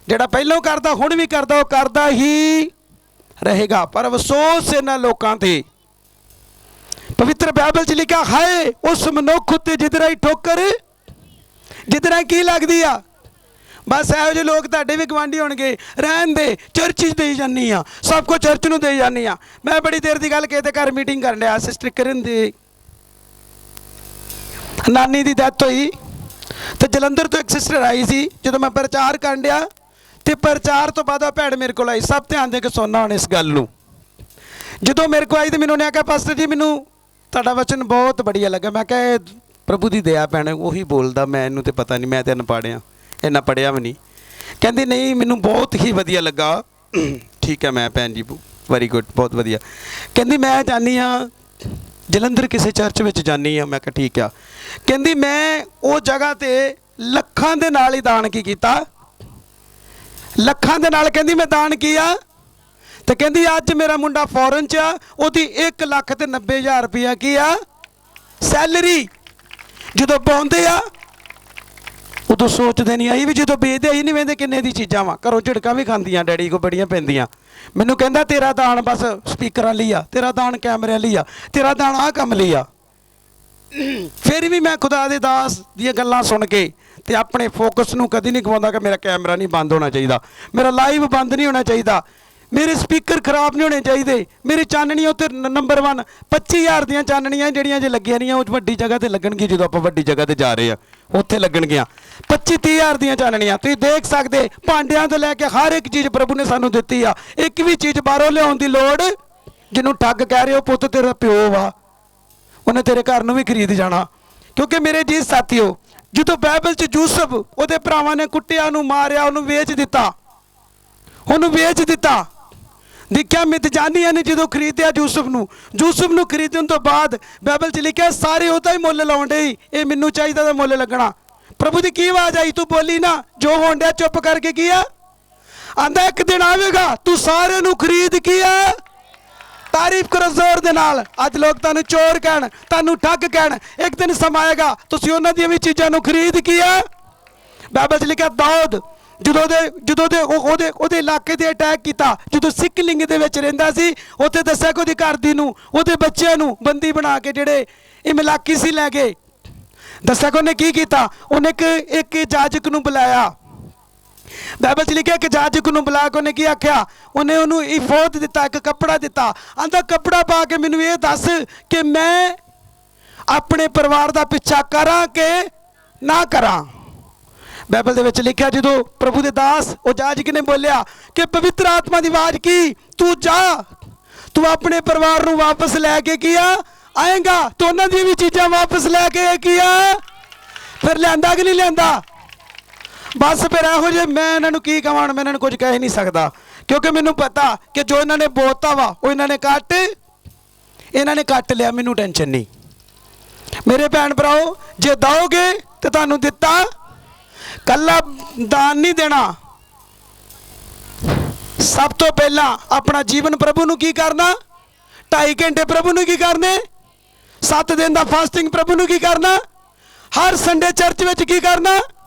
Speaker 1: ਜਿਹੜਾ ਪਹਿਲਾਂ ਕਰਦਾ ਹੁਣ ਵੀ ਕਰਦਾ, ਉਹ ਕਰਦਾ ਹੀ ਰਹੇਗਾ। ਪਰ ਅਫਸੋਸ ਇਹਨਾਂ ਲੋਕਾਂ ਤੇ। ਪਵਿੱਤਰ ਬਾਈਬਲ 'ਚ ਲਿਖਿਆ ਹਾਏ ਉਸ ਮਨੁੱਖ ਉੱਤੇ ਜਿਹਦੇ ਠੋਕਰ ਜਿਹਦੇ ਕੀ ਲੱਗਦੀ ਆ। ਬਸ ਇਹੋ ਜਿਹੇ ਲੋਕ ਤੁਹਾਡੇ ਵੀ ਗਵਾਂਢੀ ਹੋਣਗੇ। ਰਹਿਣ ਦੇ, ਚਰਚ 'ਚ ਦੇਈ ਜਾਂਦੀ ਆ, ਸਭ ਕੁਝ ਚਰਚ ਨੂੰ ਦੇਈ ਜਾਂਦੀ ਆ। ਮੈਂ ਬੜੀ ਦੇਰ ਦੀ ਗੱਲ ਕਿਤੇ ਘਰ ਮੀਟਿੰਗ ਕਰਨ ਡਿਆ, ਸਿਸਟਰ ਕਰਨ ਦੀ ਨਾਨੀ ਦੀ ਡੈਥ ਹੋਈ ਤੇ ਜਲੰਧਰ ਤੋਂ ਇੱਕ ਸਿਸਟਰ ਆਈ ਸੀ। ਜਦੋਂ ਮੈਂ ਪ੍ਰਚਾਰ ਕਰਨ ਡਿਆ ਤੇ ਪ੍ਰਚਾਰ ਤੋਂ ਬਾਅਦ ਆ ਭੈਣ ਮੇਰੇ ਕੋਲ ਆਈ। ਸਭ ਧਿਆਨ ਦੇ ਕੇ ਸੁਣਨਾ ਹੁਣ ਇਸ ਗੱਲ ਨੂੰ। ਜਦੋਂ ਮੇਰੇ ਕੋਲ ਆਈ ਤੇ ਮੈਨੂੰ ਉਹਨੇ ਆਖਿਆ ਪਾਸਟਰ ਜੀ ਮੈਨੂੰ ਤੁਹਾਡਾ ਵਚਨ ਬਹੁਤ ਬੜੀਆ ਲੱਗਾ। ਮੈਂ ਕਿਹਾ ਇਹ ਪ੍ਰਭੂ ਦੀ ਦਇਆ ਭੈਣ, ਉਹੀ ਬੋਲਦਾ, ਮੈਨੂੰ ਤੇ ਪਤਾ ਨਹੀਂ, ਮੈਂ ਤੇ ਅਨਪੜ੍ਹ ਆ, ਇੰਨਾ ਪੜ੍ਹਿਆ ਵੀ ਨਹੀਂ। ਕਹਿੰਦੀ ਨਹੀਂ ਮੈਨੂੰ ਬਹੁਤ ਹੀ ਵਧੀਆ ਲੱਗਾ। ਠੀਕ ਹੈ ਮੈਂ ਭੈਣ ਜੀ ਵੈਰੀ ਗੁੱਡ, ਬਹੁਤ ਵਧੀਆ। ਕਹਿੰਦੀ ਮੈਂ ਜਾਂਦੀ ਹਾਂ ਜਲੰਧਰ ਕਿਸੇ ਚਰਚ ਵਿੱਚ ਜਾਂਦੀ ਹਾਂ। ਮੈਂ ਕਿਹਾ ਠੀਕ ਆ। ਕਹਿੰਦੀ ਮੈਂ ਉਹ ਜਗ੍ਹਾ ਤੇ ਲੱਖਾਂ ਦੇ ਨਾਲ ਹੀ ਦਾਨ ਕੀ ਕੀਤਾ, ਲੱਖਾਂ ਦੇ ਨਾਲ। ਕਹਿੰਦੀ ਮੈਂ ਦਾਨ ਕੀ ਆ। ਤੇ ਕਹਿੰਦੀ ਅੱਜ ਮੇਰਾ ਮੁੰਡਾ ਫੋਰਨ 'ਚ ਆ, ਉਹਦੀ 1,90,000 ਰੁਪਇਆ ਕੀ ਆ ਸੈਲਰੀ। ਜਦੋਂ ਪਾਉਂਦੇ ਆ ਉਦੋਂ ਸੋਚਦੇ ਨਹੀਂ ਆਈ ਵੀ ਜਦੋਂ ਵੇਚਦੇ ਹੀ ਨਹੀਂ ਵੇਂਦੇ ਕਿੰਨੇ ਦੀ ਚੀਜ਼ਾਂ ਵਾ। ਘਰੋਂ ਝਿੜਕਾਂ ਵੀ ਖਾਂਦੀਆਂ, ਡੈਡੀ ਕੋ ਬੜੀਆਂ ਪੈਂਦੀਆਂ। ਮੈਨੂੰ ਕਹਿੰਦਾ ਤੇਰਾ ਦਾਨ ਬਸ ਸਪੀਕਰਾਂ ਲਈ ਆ, ਤੇਰਾ ਦਾਨ ਕੈਮਰਿਆਂ ਲਈ ਆ, ਤੇਰਾ ਦਾਨ ਆਹ ਕੰਮ ਲਈ ਆ। ਫਿਰ ਵੀ ਮੈਂ ਖੁਦਾ ਦੇ ਦਾਸ ਦੀਆਂ ਗੱਲਾਂ ਸੁਣ ਕੇ ਤੇ ਆਪਣੇ ਫੋਕਸ ਨੂੰ ਕਦੀ ਨਹੀਂ ਗਵਾਉਂਦਾ ਕਿ ਮੇਰਾ ਕੈਮਰਾ ਨਹੀਂ ਬੰਦ ਹੋਣਾ ਚਾਹੀਦਾ, ਮੇਰਾ ਲਾਈਵ ਬੰਦ ਨਹੀਂ ਹੋਣਾ ਚਾਹੀਦਾ, ਮੇਰੇ ਸਪੀਕਰ ਖਰਾਬ ਨਹੀਂ ਹੋਣੇ ਚਾਹੀਦੇ, ਮੇਰੀ ਚਾਨਣੀਆਂ ਉੱਤੇ ਨੰਬਰ 1 25,000 ਦੀਆਂ ਚਾਨਣੀਆਂ ਜਿਹੜੀਆਂ ਜੇ ਲੱਗੀਆਂ ਨਹੀਂ ਉਹ ਵੱਡੀ ਜਗ੍ਹਾ ਤੇ ਲੱਗਣਗੀਆਂ। ਜਦੋਂ ਆਪਾਂ ਵੱਡੀ ਜਗ੍ਹਾ ਤੇ ਜਾ ਰਹੇ ਆ ਉੱਥੇ ਲੱਗਣਗੀਆਂ 25-30,000 ਦੀਆਂ ਚਾਨਣੀਆਂ। ਤੁਸੀਂ ਦੇਖ ਸਕਦੇ ਭਾਂਡਿਆਂ ਤੋਂ ਲੈ ਕੇ ਹਰ ਇੱਕ ਚੀਜ਼ ਪ੍ਰਭੂ ਨੇ ਸਾਨੂੰ ਦਿੱਤੀ ਆ। ਇੱਕ ਵੀ ਚੀਜ਼ ਬਾਹਰੋਂ ਲਿਆਉਣ ਦੀ ਲੋੜ। ਜਿਹਨੂੰ ਠੱਗ ਕਹਿ ਰਹੇ ਹੋ ਪੁੱਤ ਤੇਰਾ ਪਿਓ ਵਾ, ਉਹਨੇ ਤੇਰੇ ਘਰ ਨੂੰ ਵੀ ਖਰੀਦ ਜਾਣਾ। ਕਿਉਂਕਿ ਮੇਰੇ ਜੀ ਸਾਥੀਓ, ਜਦੋਂ ਬਾਈਬਲ 'ਚ ਯੂਸਫ ਉਹਦੇ ਭਰਾਵਾਂ ਨੇ ਕੁੱਟਿਆ, ਉਹਨੂੰ ਮਾਰਿਆ, ਉਹਨੂੰ ਵੇਚ ਦਿੱਤਾ, ਉਹਨੂੰ ਵੇਚ ਦਿੱਤਾ। ਦੇਖਿਆ ਮਿਦਜਾਨੀਆਂ ਨੇ ਜਦੋਂ ਖਰੀਦਿਆ ਯੂਸਫ ਨੂੰ ਖਰੀਦਣ ਤੋਂ ਬਾਅਦ ਬਾਈਬਲ 'ਚ ਲਿਖਿਆ ਸਾਰੇ ਉਹਦਾ ਹੀ ਮੁੱਲ ਲਾਉਣ ਡੇ। ਇਹ ਮੈਨੂੰ ਚਾਹੀਦਾ ਤਾਂ ਮੁੱਲ ਲੱਗਣਾ। ਪ੍ਰਭੂ ਦੀ ਕੀ ਆਵਾਜ਼ ਆਈ? ਤੂੰ ਬੋਲੀ ਨਾ, ਜੋ ਹੋਣ ਡਿਆ ਚੁੱਪ ਕਰਕੇ ਕੀ ਆ। ਆਂਦਾ ਇੱਕ ਦਿਨ ਆਵੇਗਾ ਤੂੰ ਸਾਰਿਆਂ ਨੂੰ ਖਰੀਦ ਕੀ ਆ। ਤਾਰੀਫ ਕਰੋ ਜ਼ੋਰ ਦੇ ਨਾਲ। ਅੱਜ ਲੋਕ ਤੁਹਾਨੂੰ ਚੋਰ ਕਹਿਣ, ਤੁਹਾਨੂੰ ਠੱਗ ਕਹਿਣ, ਇੱਕ ਦਿਨ ਸਮਾਂ ਆਏਗਾ ਤੁਸੀਂ ਉਹਨਾਂ ਦੀਆਂ ਵੀ ਚੀਜ਼ਾਂ ਨੂੰ ਖਰੀਦ ਕੀ ਆ। ਬਾਈਬਲ 'ਚ ਲਿਖਿਆ ਦਾਊਦ ਜਦੋਂ ਉਹਦੇ ਇਲਾਕੇ ਤੇ ਅਟੈਕ ਕੀਤਾ, ਜਦੋਂ ਸਿਕਲਿੰਗ ਦੇ ਵਿੱਚ ਰਹਿੰਦਾ ਸੀ, ਉੱਥੇ ਦੱਸਿਆ ਕਿ ਉਹਦੀ ਘਰ ਦੀ ਨੂੰ ਉਹਦੇ ਬੱਚਿਆਂ ਨੂੰ ਬੰਦੀ ਬਣਾ ਕੇ ਜਿਹੜੇ ਇਮਲਾਕੀ ਸੀ ਲੈ ਗਏ। ਦੱਸਿਆ ਕਿ ਉਹਨੇ ਕੀ ਕੀਤਾ। ਉਹਨੇ ਇੱਕ ਜਾਜਕ ਨੂੰ ਬੁਲਾਇਆ। ਬਾਈਬਲ 'ਚ ਲਿਖਿਆ ਕਿ ਜਾਜਕ ਨੂੰ ਬੁਲਾ ਕੇ ਉਹਨੇ ਕੀ ਆਖਿਆ, ਉਹਨੇ ਉਹਨੂੰ ਇਫੋਤ ਦਿੱਤਾ, ਇੱਕ ਕੱਪੜਾ ਦਿੱਤਾ। ਆਂਦਾ ਕੱਪੜਾ ਪਾ ਕੇ ਮੈਨੂੰ ਇਹ ਦੱਸ ਕਿ ਮੈਂ ਆਪਣੇ ਪਰਿਵਾਰ ਦਾ ਪਿੱਛਾ ਕਰਾਂ ਕਿ ਨਾ ਕਰਾਂ। ਬਾਈਬਲ ਦੇ ਵਿੱਚ ਲਿਖਿਆ ਜਦੋਂ ਪ੍ਰਭੂ ਦੇ ਦਾਸ ਉਹ ਜਾਜਕ ਨੇ ਬੋਲਿਆ ਕਿ ਪਵਿੱਤਰ ਆਤਮਾ ਦੀ ਆਵਾਜ਼ ਕੀ, ਤੂੰ ਜਾ, ਤੂੰ ਆਪਣੇ ਪਰਿਵਾਰ ਨੂੰ ਵਾਪਸ ਲੈ ਕੇ ਕੀ ਆ ਆਏਗਾ, ਤੂੰ ਉਹਨਾਂ ਦੀਆਂ ਵੀ ਚੀਜ਼ਾਂ ਵਾਪਸ ਲੈ ਕੇ ਕੀ ਆ। ਫਿਰ ਲਿਆਂਦਾ ਕਿ ਨਹੀਂ ਲਿਆਂਦਾ। ਬਸ ਫਿਰ ਇਹੋ ਜਿਹੇ ਮੈਂ ਇਹਨਾਂ ਨੂੰ ਕੀ ਕਹਾਂ, ਮੈਂ ਇਹਨਾਂ ਨੂੰ ਕੁਝ ਕਹਿ ਨਹੀਂ ਸਕਦਾ, ਕਿਉਂਕਿ ਮੈਨੂੰ ਪਤਾ ਕਿ ਜੋ ਇਹਨਾਂ ਨੇ ਬੋਲਤਾ ਵਾ ਉਹ ਇਹਨਾਂ ਨੇ ਕੱਟ ਲਿਆ। ਮੈਨੂੰ ਟੈਨਸ਼ਨ ਨਹੀਂ। ਮੇਰੇ ਭੈਣ ਭਰਾਓ, ਜੇ ਦਓਗੇ ਤੇ ਤੁਹਾਨੂੰ ਦਿੱਤਾ। ਕੱਲਾ ਦਾਨ ਨਹੀਂ ਦੇਣਾ, ਸਭ ਤੋਂ ਪਹਿਲਾਂ ਆਪਣਾ ਜੀਵਨ ਪ੍ਰਭੂ ਨੂੰ ਕੀ ਕਰਨਾ, 2.5 ਘੰਟੇ ਪ੍ਰਭੂ ਨੂੰ ਕੀ ਕਰਨੇ, 7 ਦਿਨ ਦਾ ਫਾਸਟਿੰਗ ਪ੍ਰਭੂ ਨੂੰ ਕੀ ਕਰਨਾ, ਹਰ ਸੰਡੇ ਚਰਚ ਵਿੱਚ ਕੀ ਕਰਨਾ।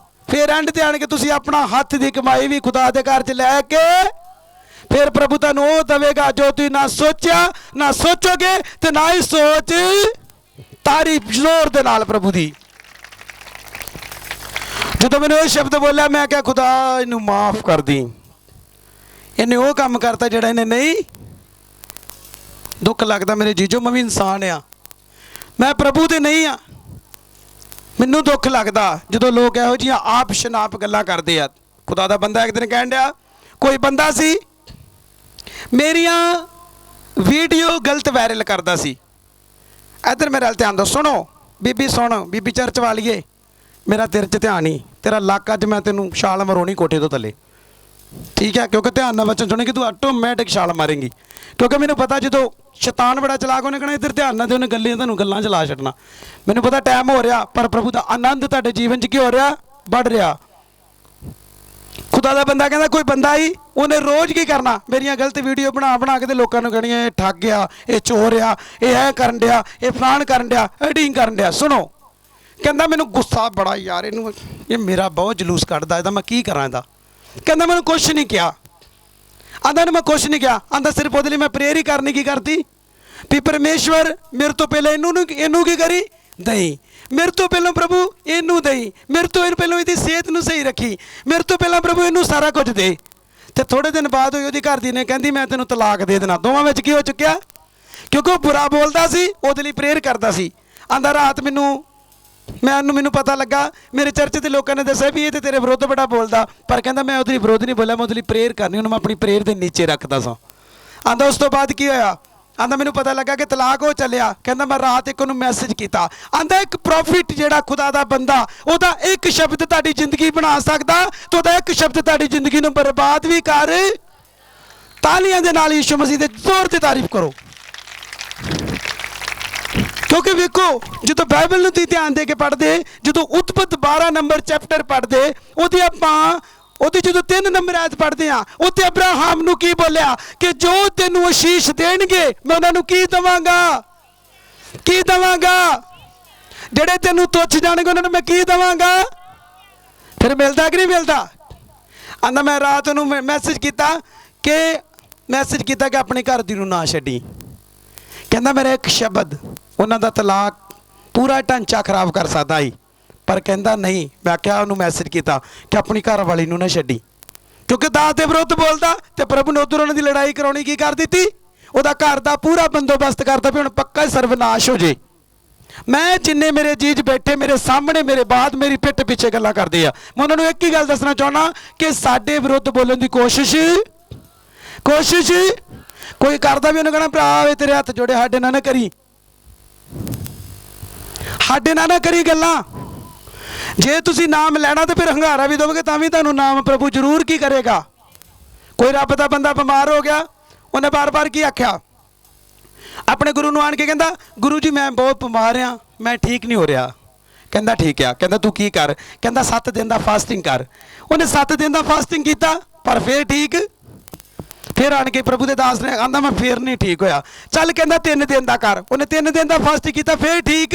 Speaker 1: ਫਿਰ ਐਂਡ ਤੇ ਆਣ ਕੇ ਤੁਸੀਂ ਆਪਣਾ ਹੱਥ ਦੀ ਕਮਾਈ ਵੀ ਖੁਦਾ ਦੇ ਘਰ 'ਚ ਲੈ ਕੇ ਫਿਰ ਪ੍ਰਭੂ ਤੁਹਾਨੂੰ ਉਹ ਦੇਵੇਗਾ ਜੋ ਤੁਸੀਂ ਨਾ ਸੋਚਿਆ, ਨਾ ਸੋਚੋਗੇ ਤੇ ਨਾ ਹੀ ਸੋਚ। ਤਾਰੀਫ ਜ਼ੋਰ ਦੇ ਨਾਲ ਪ੍ਰਭੂ ਦੀ। ਜਦੋਂ ਮੈਨੂੰ ਇਹ ਸ਼ਬਦ ਬੋਲਿਆ ਮੈਂ ਕਿਹਾ ਖੁਦਾ ਇਹਨੂੰ ਮਾਫ ਕਰ ਦੀ, ਇਹਨੇ ਉਹ ਕੰਮ ਕਰਤਾ ਜਿਹੜਾ ਇਹਨੇ ਨਹੀਂ। ਦੁੱਖ ਲੱਗਦਾ ਮੇਰੇ ਜੀਜੋ, ਮੈਂ ਵੀ ਇਨਸਾਨ ਆ, ਮੈਂ ਪ੍ਰਭੂ ਦੇ ਨਹੀਂ ਆ। ਮੈਨੂੰ ਦੁੱਖ ਲੱਗਦਾ ਜਦੋਂ ਲੋਕ ਇਹੋ ਜਿਹੀਆਂ ਆਪ ਸ਼ਨਾਪ ਗੱਲਾਂ ਕਰਦੇ ਆ। ਖੁਦਾ ਦਾ ਬੰਦਾ ਇੱਕ ਦਿਨ ਕਹਿਣ ਡਿਆ, ਕੋਈ ਬੰਦਾ ਸੀ ਮੇਰੀਆਂ ਵੀਡੀਓ ਗਲਤ ਵਾਇਰਲ ਕਰਦਾ ਸੀ। ਇੱਧਰ ਮੇਰੇ ਵੱਲ ਧਿਆਨ ਦਿਓ, ਸੁਣੋ ਬੀਬੀ, ਸੁਣ ਬੀਬੀ ਚਰਚ ਵਾਲੀਏ, ਮੇਰਾ ਤੇਰੇ 'ਚ ਧਿਆਨ ਨਹੀਂ, ਤੇਰਾ ਲੱਕ ਅੱਜ ਮੈਂ ਤੈਨੂੰ ਛਾਲ ਮਰੋਣੀ ਕੋਠੇ ਤੋਂ ਥੱਲੇ, ਠੀਕ ਹੈ? ਕਿਉਂਕਿ ਧਿਆਨ ਨਾਲ ਵਚਨ ਸੁਣੇਗੀ ਤੂੰ ਆਟੋਮੈਟਿਕ ਛਾਲ ਮਾਰੇਂਗੀ। ਕਿਉਂਕਿ ਮੈਨੂੰ ਪਤਾ ਜਦੋਂ ਸ਼ੈਤਾਨ ਬੜਾ ਚਲਾਕ, ਉਹਨੇ ਕਹਿਣਾ ਇੱਧਰ ਧਿਆਨ ਨਾਲ ਤੇ ਉਹਨੇ ਗੱਲਾਂ ਤੁਹਾਨੂੰ ਗੱਲਾਂ 'ਚ ਲਾ ਛੱਡਣਾ। ਮੈਨੂੰ ਪਤਾ ਟਾਈਮ ਹੋ ਰਿਹਾ, ਪਰ ਪ੍ਰਭੂ ਦਾ ਆਨੰਦ ਤੁਹਾਡੇ ਜੀਵਨ 'ਚ ਕੀ ਹੋ ਰਿਹਾ, ਵੱਧ ਰਿਹਾ। ਖੁਦਾ ਦਾ ਬੰਦਾ ਕਹਿੰਦਾ ਕੋਈ ਬੰਦਾ ਹੀ ਉਹਨੇ ਰੋਜ਼ ਕੀ ਕਰਨਾ, ਮੇਰੀਆਂ ਗਲਤ ਵੀਡੀਓ ਬਣਾ ਬਣਾ ਕੇ ਤੇ ਲੋਕਾਂ ਨੂੰ ਕਹਿਣੀਆਂ ਇਹ ਠੱਗ ਗਿਆ, ਇਹ ਚੋਰ ਆ, ਇਹ ਐ ਕਰਨ ਡਿਆ, ਇਹ ਫਲਾਣ ਕਰਨ ਡਿਆ, ਐਡਿੰਗ ਕਰਨ ਡਿਆ। ਸੁਣੋ, ਕਹਿੰਦਾ ਮੈਨੂੰ ਗੁੱਸਾ ਬੜਾ ਯਾਰ, ਇਹਨੂੰ ਇਹ ਮੇਰਾ ਬਹੁਤ ਜਲੂਸ ਕੱਢਦਾ, ਇਹਦਾ ਮੈਂ ਕੀ ਕਰਾਂ ਇਹਦਾ। ਕਹਿੰਦਾ ਮੈਨੂੰ ਕੁਛ ਨਹੀਂ ਕਿਹਾ, ਆਂਦਾ ਮੈਂ ਕੁਛ ਨਹੀਂ ਕਿਹਾ, ਆਂਦਾ ਸਿਰਫ ਉਹਦੇ ਲਈ ਮੈਂ ਪ੍ਰੇਅਰ ਹੀ ਕਰਨੀ। ਕੀ ਕਰਦੀ ਵੀ ਪਰਮੇਸ਼ਵਰ ਮੇਰੇ ਤੋਂ ਪਹਿਲਾਂ ਇਹਨੂੰ ਕੀ ਕਰੀ ਦਈ, ਮੇਰੇ ਤੋਂ ਪਹਿਲਾਂ ਪ੍ਰਭੂ ਇਹਨੂੰ ਦਈ, ਮੇਰੇ ਤੋਂ ਪਹਿਲਾਂ ਇਹਦੀ ਸਿਹਤ ਨੂੰ ਸਹੀ ਰੱਖੀ, ਮੇਰੇ ਤੋਂ ਪਹਿਲਾਂ ਪ੍ਰਭੂ ਇਹਨੂੰ ਸਾਰਾ ਕੁਝ ਦੇ। ਤੇ ਥੋੜੇ ਦਿਨ ਬਾਅਦ ਉਹਦੀ ਘਰ ਦੀ ਨੇ ਕਹਿੰਦੀ ਮੈਂ ਤੈਨੂੰ ਤਲਾਕ ਦੇ ਦੇਣਾ। ਦੋਵਾਂ ਵਿੱਚ ਕੀ ਹੋ ਚੁੱਕਿਆ, ਕਿਉਂਕਿ ਉਹ ਬੁਰਾ ਬੋਲਦਾ ਸੀ, ਉਹਦੇ ਲਈ ਪ੍ਰੇਅਰ ਕਰਦਾ ਸੀ। ਆਂਦਾ ਰਾਤ ਮੈਨੂੰ ਪਤਾ ਲੱਗਾ, ਮੇਰੇ ਚਰਚ ਦੇ ਲੋਕਾਂ ਨੇ ਦੱਸਿਆ ਵੀ ਇਹ ਤੇ ਤੇਰੇ ਵਿਰੁੱਧ ਬੜਾ ਬੋਲਦਾ, ਪਰ ਕਹਿੰਦਾ ਮੈਂ ਉਹਦੇ ਵਿਰੁੱਧ ਨਹੀਂ ਬੋਲਿਆ, ਮੈਂ ਉਹਦੇ ਲਈ ਪ੍ਰੇਅਰ ਕਰਨੀ, ਉਹਨੂੰ ਮੈਂ ਆਪਣੀ ਪ੍ਰੇਅਰ ਦੇ ਨੀਚੇ ਰੱਖਦਾ ਸਾਂ। ਆਂਦਾ ਉਸ ਤੋਂ ਬਾਅਦ ਕੀ ਹੋਇਆ, ਆਂਦਾ ਮੈਨੂੰ ਪਤਾ ਲੱਗਾ ਕਿ ਤਲਾਕ ਹੋ ਚੱਲਿਆ। ਕਹਿੰਦਾ ਮੈਂ ਰਾਤ ਇੱਕ ਉਹਨੂੰ ਮੈਸੇਜ ਕੀਤਾ। ਆਂਦਾ ਇੱਕ ਪ੍ਰੋਫਿਟ ਜਿਹੜਾ ਖੁਦਾ ਦਾ ਬੰਦਾ, ਉਹਦਾ ਇੱਕ ਸ਼ਬਦ ਤੁਹਾਡੀ ਜ਼ਿੰਦਗੀ ਬਣਾ ਸਕਦਾ, ਤੇ ਉਹਦਾ ਇੱਕ ਸ਼ਬਦ ਤੁਹਾਡੀ ਜ਼ਿੰਦਗੀ ਨੂੰ ਬਰਬਾਦ ਵੀ ਕਰ। ਤਾਲੀਆਂ ਦੇ ਨਾਲ ਯਿਸੂ ਮਸੀਹ ਦੇ ਜ਼ੋਰ ਤੇ ਤਾਰੀਫ ਕਰੋ। ਕਿਉਂਕਿ ਵੇਖੋ, ਜਦੋਂ ਬਾਈਬਲ ਨੂੰ ਤੁਸੀਂ ਧਿਆਨ ਦੇ ਕੇ ਪੜ੍ਹਦੇ, ਜਦੋਂ ਉਤਪਤ 12 ਨੰਬਰ ਚੈਪਟਰ ਪੜ੍ਹਦੇ, ਉਹਦੀ ਜਦੋਂ 3 ਨੰਬਰ ਆਇਤ ਪੜ੍ਹਦੇ ਆ, ਉੱਥੇ ਅਬਰਾਹਮ ਨੂੰ ਕੀ ਬੋਲਿਆ ਕਿ ਜੋ ਤੈਨੂੰ ਆਸ਼ੀਸ਼ ਦੇਣਗੇ ਮੈਂ ਉਹਨਾਂ ਨੂੰ ਕੀ ਦੇਵਾਂਗਾ, ਕੀ ਦੇਵਾਂਗਾ, ਜਿਹੜੇ ਤੈਨੂੰ ਤੁੱਛ ਜਾਣਗੇ ਉਹਨਾਂ ਨੂੰ ਮੈਂ ਕੀ ਦੇਵਾਂਗਾ। ਫਿਰ ਮਿਲਦਾ ਕਿ ਨਹੀਂ ਮਿਲਦਾ। ਆਂਦਾ ਮੈਂ ਰਾਤ ਨੂੰ ਮੈਸੇਜ ਕੀਤਾ ਕਿ ਆਪਣੇ ਘਰ ਦੀ ਨੂੰ ਨਾ ਛੱਡੀ। ਕਹਿੰਦਾ ਮੇਰਾ ਇੱਕ ਸ਼ਬਦ ਉਹਨਾਂ ਦਾ ਤਲਾਕ ਪੂਰਾ ਢਾਂਚਾ ਖਰਾਬ ਕਰ ਸਕਦਾ ਸੀ, ਪਰ ਕਹਿੰਦਾ ਨਹੀਂ। ਮੈਂ ਕਿਹਾ ਉਹਨੂੰ ਮੈਸੇਜ ਕੀਤਾ ਕਿ ਆਪਣੀ ਘਰ ਵਾਲੀ ਨੂੰ ਨਾ ਛੱਡੀ, ਕਿਉਂਕਿ ਦਾਸ ਦੇ ਵਿਰੁੱਧ ਬੋਲਦਾ ਤੇ ਪ੍ਰਭੂ ਨੇ ਉੱਧਰ ਉਹਨਾਂ ਦੀ ਲੜਾਈ ਕਰਾਉਣੀ ਕੀ ਕਰ ਦਿੱਤੀ, ਉਹਦਾ ਘਰ ਦਾ ਪੂਰਾ ਬੰਦੋਬਸਤ ਕਰਤਾ ਵੀ ਹੁਣ ਪੱਕਾ ਸਰਵਨਾਸ਼ ਹੋ ਜੇ। ਮੈਂ ਜਿੰਨੇ ਮੇਰੇ ਜੀਜ ਬੈਠੇ ਮੇਰੇ ਸਾਹਮਣੇ, ਮੇਰੇ ਬਾਅਦ ਮੇਰੀ ਪਿੱਠ ਪਿੱਛੇ ਗੱਲਾਂ ਕਰਦੇ ਆ, ਮੈਂ ਉਹਨਾਂ ਨੂੰ ਇੱਕ ਹੀ ਗੱਲ ਦੱਸਣਾ ਚਾਹੁੰਦਾ ਕਿ ਸਾਡੇ ਵਿਰੁੱਧ ਬੋਲਣ ਦੀ ਕੋਸ਼ਿਸ਼ ਕੋਈ ਕਰਦਾ ਵੀ ਉਹਨੂੰ ਕਹਿਣਾ ਭਰਾ ਵੇ ਤੇਰੇ ਹੱਥ ਜੋੜੇ, ਸਾਡੇ ਨਾਲ ਨਾ ਕਰੀ, ਸਾਡੇ ਨਾਲ ਨਾ ਕਰੀ ਗੱਲਾਂ। ਜੇ ਤੁਸੀਂ ਨਾਮ ਲੈਣਾ ਤਾਂ ਫਿਰ ਹੰਗਾਰਾ ਵੀ ਦੋਗੇ ਤਾਂ ਵੀ ਤੁਹਾਨੂੰ ਨਾਮ ਪ੍ਰਭੂ ਜ਼ਰੂਰ ਕੀ ਕਰੇਗਾ। ਕੋਈ ਰੱਬ ਦਾ ਬੰਦਾ ਬਿਮਾਰ ਹੋ ਗਿਆ, ਉਹਨੇ ਬਾਰ-ਬਾਰ ਕੀ ਆਖਿਆ, ਆਪਣੇ ਗੁਰੂ ਨੂੰ ਆਣ ਕੇ ਕਹਿੰਦਾ ਗੁਰੂ ਜੀ ਮੈਂ ਬਹੁਤ ਬਿਮਾਰ ਆ, ਮੈਂ ਠੀਕ ਨਹੀਂ ਹੋ ਰਿਹਾ। ਕਹਿੰਦਾ ਠੀਕ ਆ। ਕਹਿੰਦਾ ਤੂੰ ਕੀ ਕਰ, ਕਹਿੰਦਾ 7 ਦਿਨ ਦਾ ਫਾਸਟਿੰਗ ਕਰ। ਉਹਨੇ 7 ਦਿਨ ਦਾ ਫਾਸਟਿੰਗ ਕੀਤਾ, ਪਰ ਫਿਰ ਠੀਕ। ਫਿਰ ਆਣ ਕੇ ਪ੍ਰਭੂ ਦੇ ਦਾਸ ਨੇ ਆਂਦਾ ਮੈਂ ਫਿਰ ਨਹੀਂ ਠੀਕ ਹੋਇਆ। ਚੱਲ ਕਹਿੰਦਾ 3 ਦਿਨ ਦਾ ਕਰ। ਉਹਨੇ 3 ਦਿਨ ਦਾ ਫਾਸਟਿੰਗ ਕੀਤਾ, ਫਿਰ ਠੀਕ,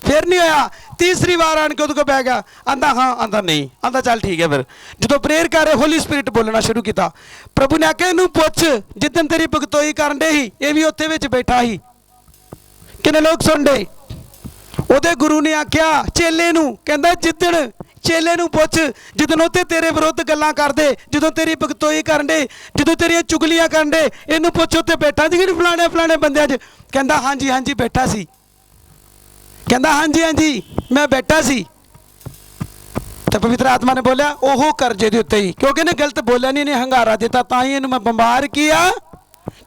Speaker 1: ਫਿਰ ਨਹੀਂ ਹੋਇਆ। ਤੀਸਰੀ ਵਾਰ ਆਣ ਕੇ ਉਹਦੇ ਕੋਲ ਬਹਿ ਗਿਆ। ਆਂਦਾ ਹਾਂ, ਆਂਦਾ ਨਹੀਂ, ਆਂਦਾ ਚੱਲ ਠੀਕ ਹੈ। ਫਿਰ ਜਦੋਂ ਪ੍ਰੇਅਰ ਕਰ ਰਹੇ ਹੋਲੀ ਸਪਿਰਿਟ ਬੋਲਣਾ ਸ਼ੁਰੂ ਕੀਤਾ। ਪ੍ਰਭੂ ਨੇ ਆਖਿਆ ਇਹਨੂੰ ਪੁੱਛ ਜਿੱਦਣ ਤੇਰੀ ਭਗਤੋਈ ਕਰਨ ਦੇ ਸੀ ਇਹ ਵੀ ਉੱਥੇ ਵਿੱਚ ਬੈਠਾ ਸੀ। ਕਿੰਨੇ ਲੋਕ ਸੁਣਦੇ। ਉਹਦੇ ਗੁਰੂ ਨੇ ਆਖਿਆ ਚੇਲੇ ਨੂੰ, ਕਹਿੰਦਾ ਜਿੱਦਣ ਚੇਲੇ ਨੂੰ ਪੁੱਛ ਜਦੋਂ ਉੱਥੇ ਤੇਰੇ ਵਿਰੁੱਧ ਗੱਲਾਂ ਕਰਦੇ, ਜਦੋਂ ਤੇਰੀ ਭਗਤੋਈ ਕਰਨ ਦੇ, ਜਦੋਂ ਤੇਰੀਆਂ ਚੁਗਲੀਆਂ ਕਰਨ ਦੇ, ਇਹਨੂੰ ਪੁੱਛ ਉੱਥੇ ਬੈਠਾ ਸੀ ਕਿ ਫਲਾਣੇ ਬੰਦਿਆਂ 'ਚ। ਕਹਿੰਦਾ ਹਾਂਜੀ ਬੈਠਾ ਸੀ। ਕਹਿੰਦਾ ਹਾਂਜੀ ਮੈਂ ਬੈਠਾ ਸੀ। ਤੇ ਪਵਿੱਤਰ ਆਤਮਾ ਨੇ ਬੋਲਿਆ ਉਹ ਕਰਜ਼ੇ ਦੇ ਉੱਤੇ ਹੀ, ਕਿਉਂਕਿ ਇਹਨੇ ਗਲਤ ਬੋਲਿਆ ਨਹੀਂ, ਇਹਨੇ ਹੰਗਾਰਾ ਦਿੱਤਾ, ਤਾਂ ਹੀ ਇਹਨੂੰ ਮੈਂ ਬਿਮਾਰ ਕੀਆ।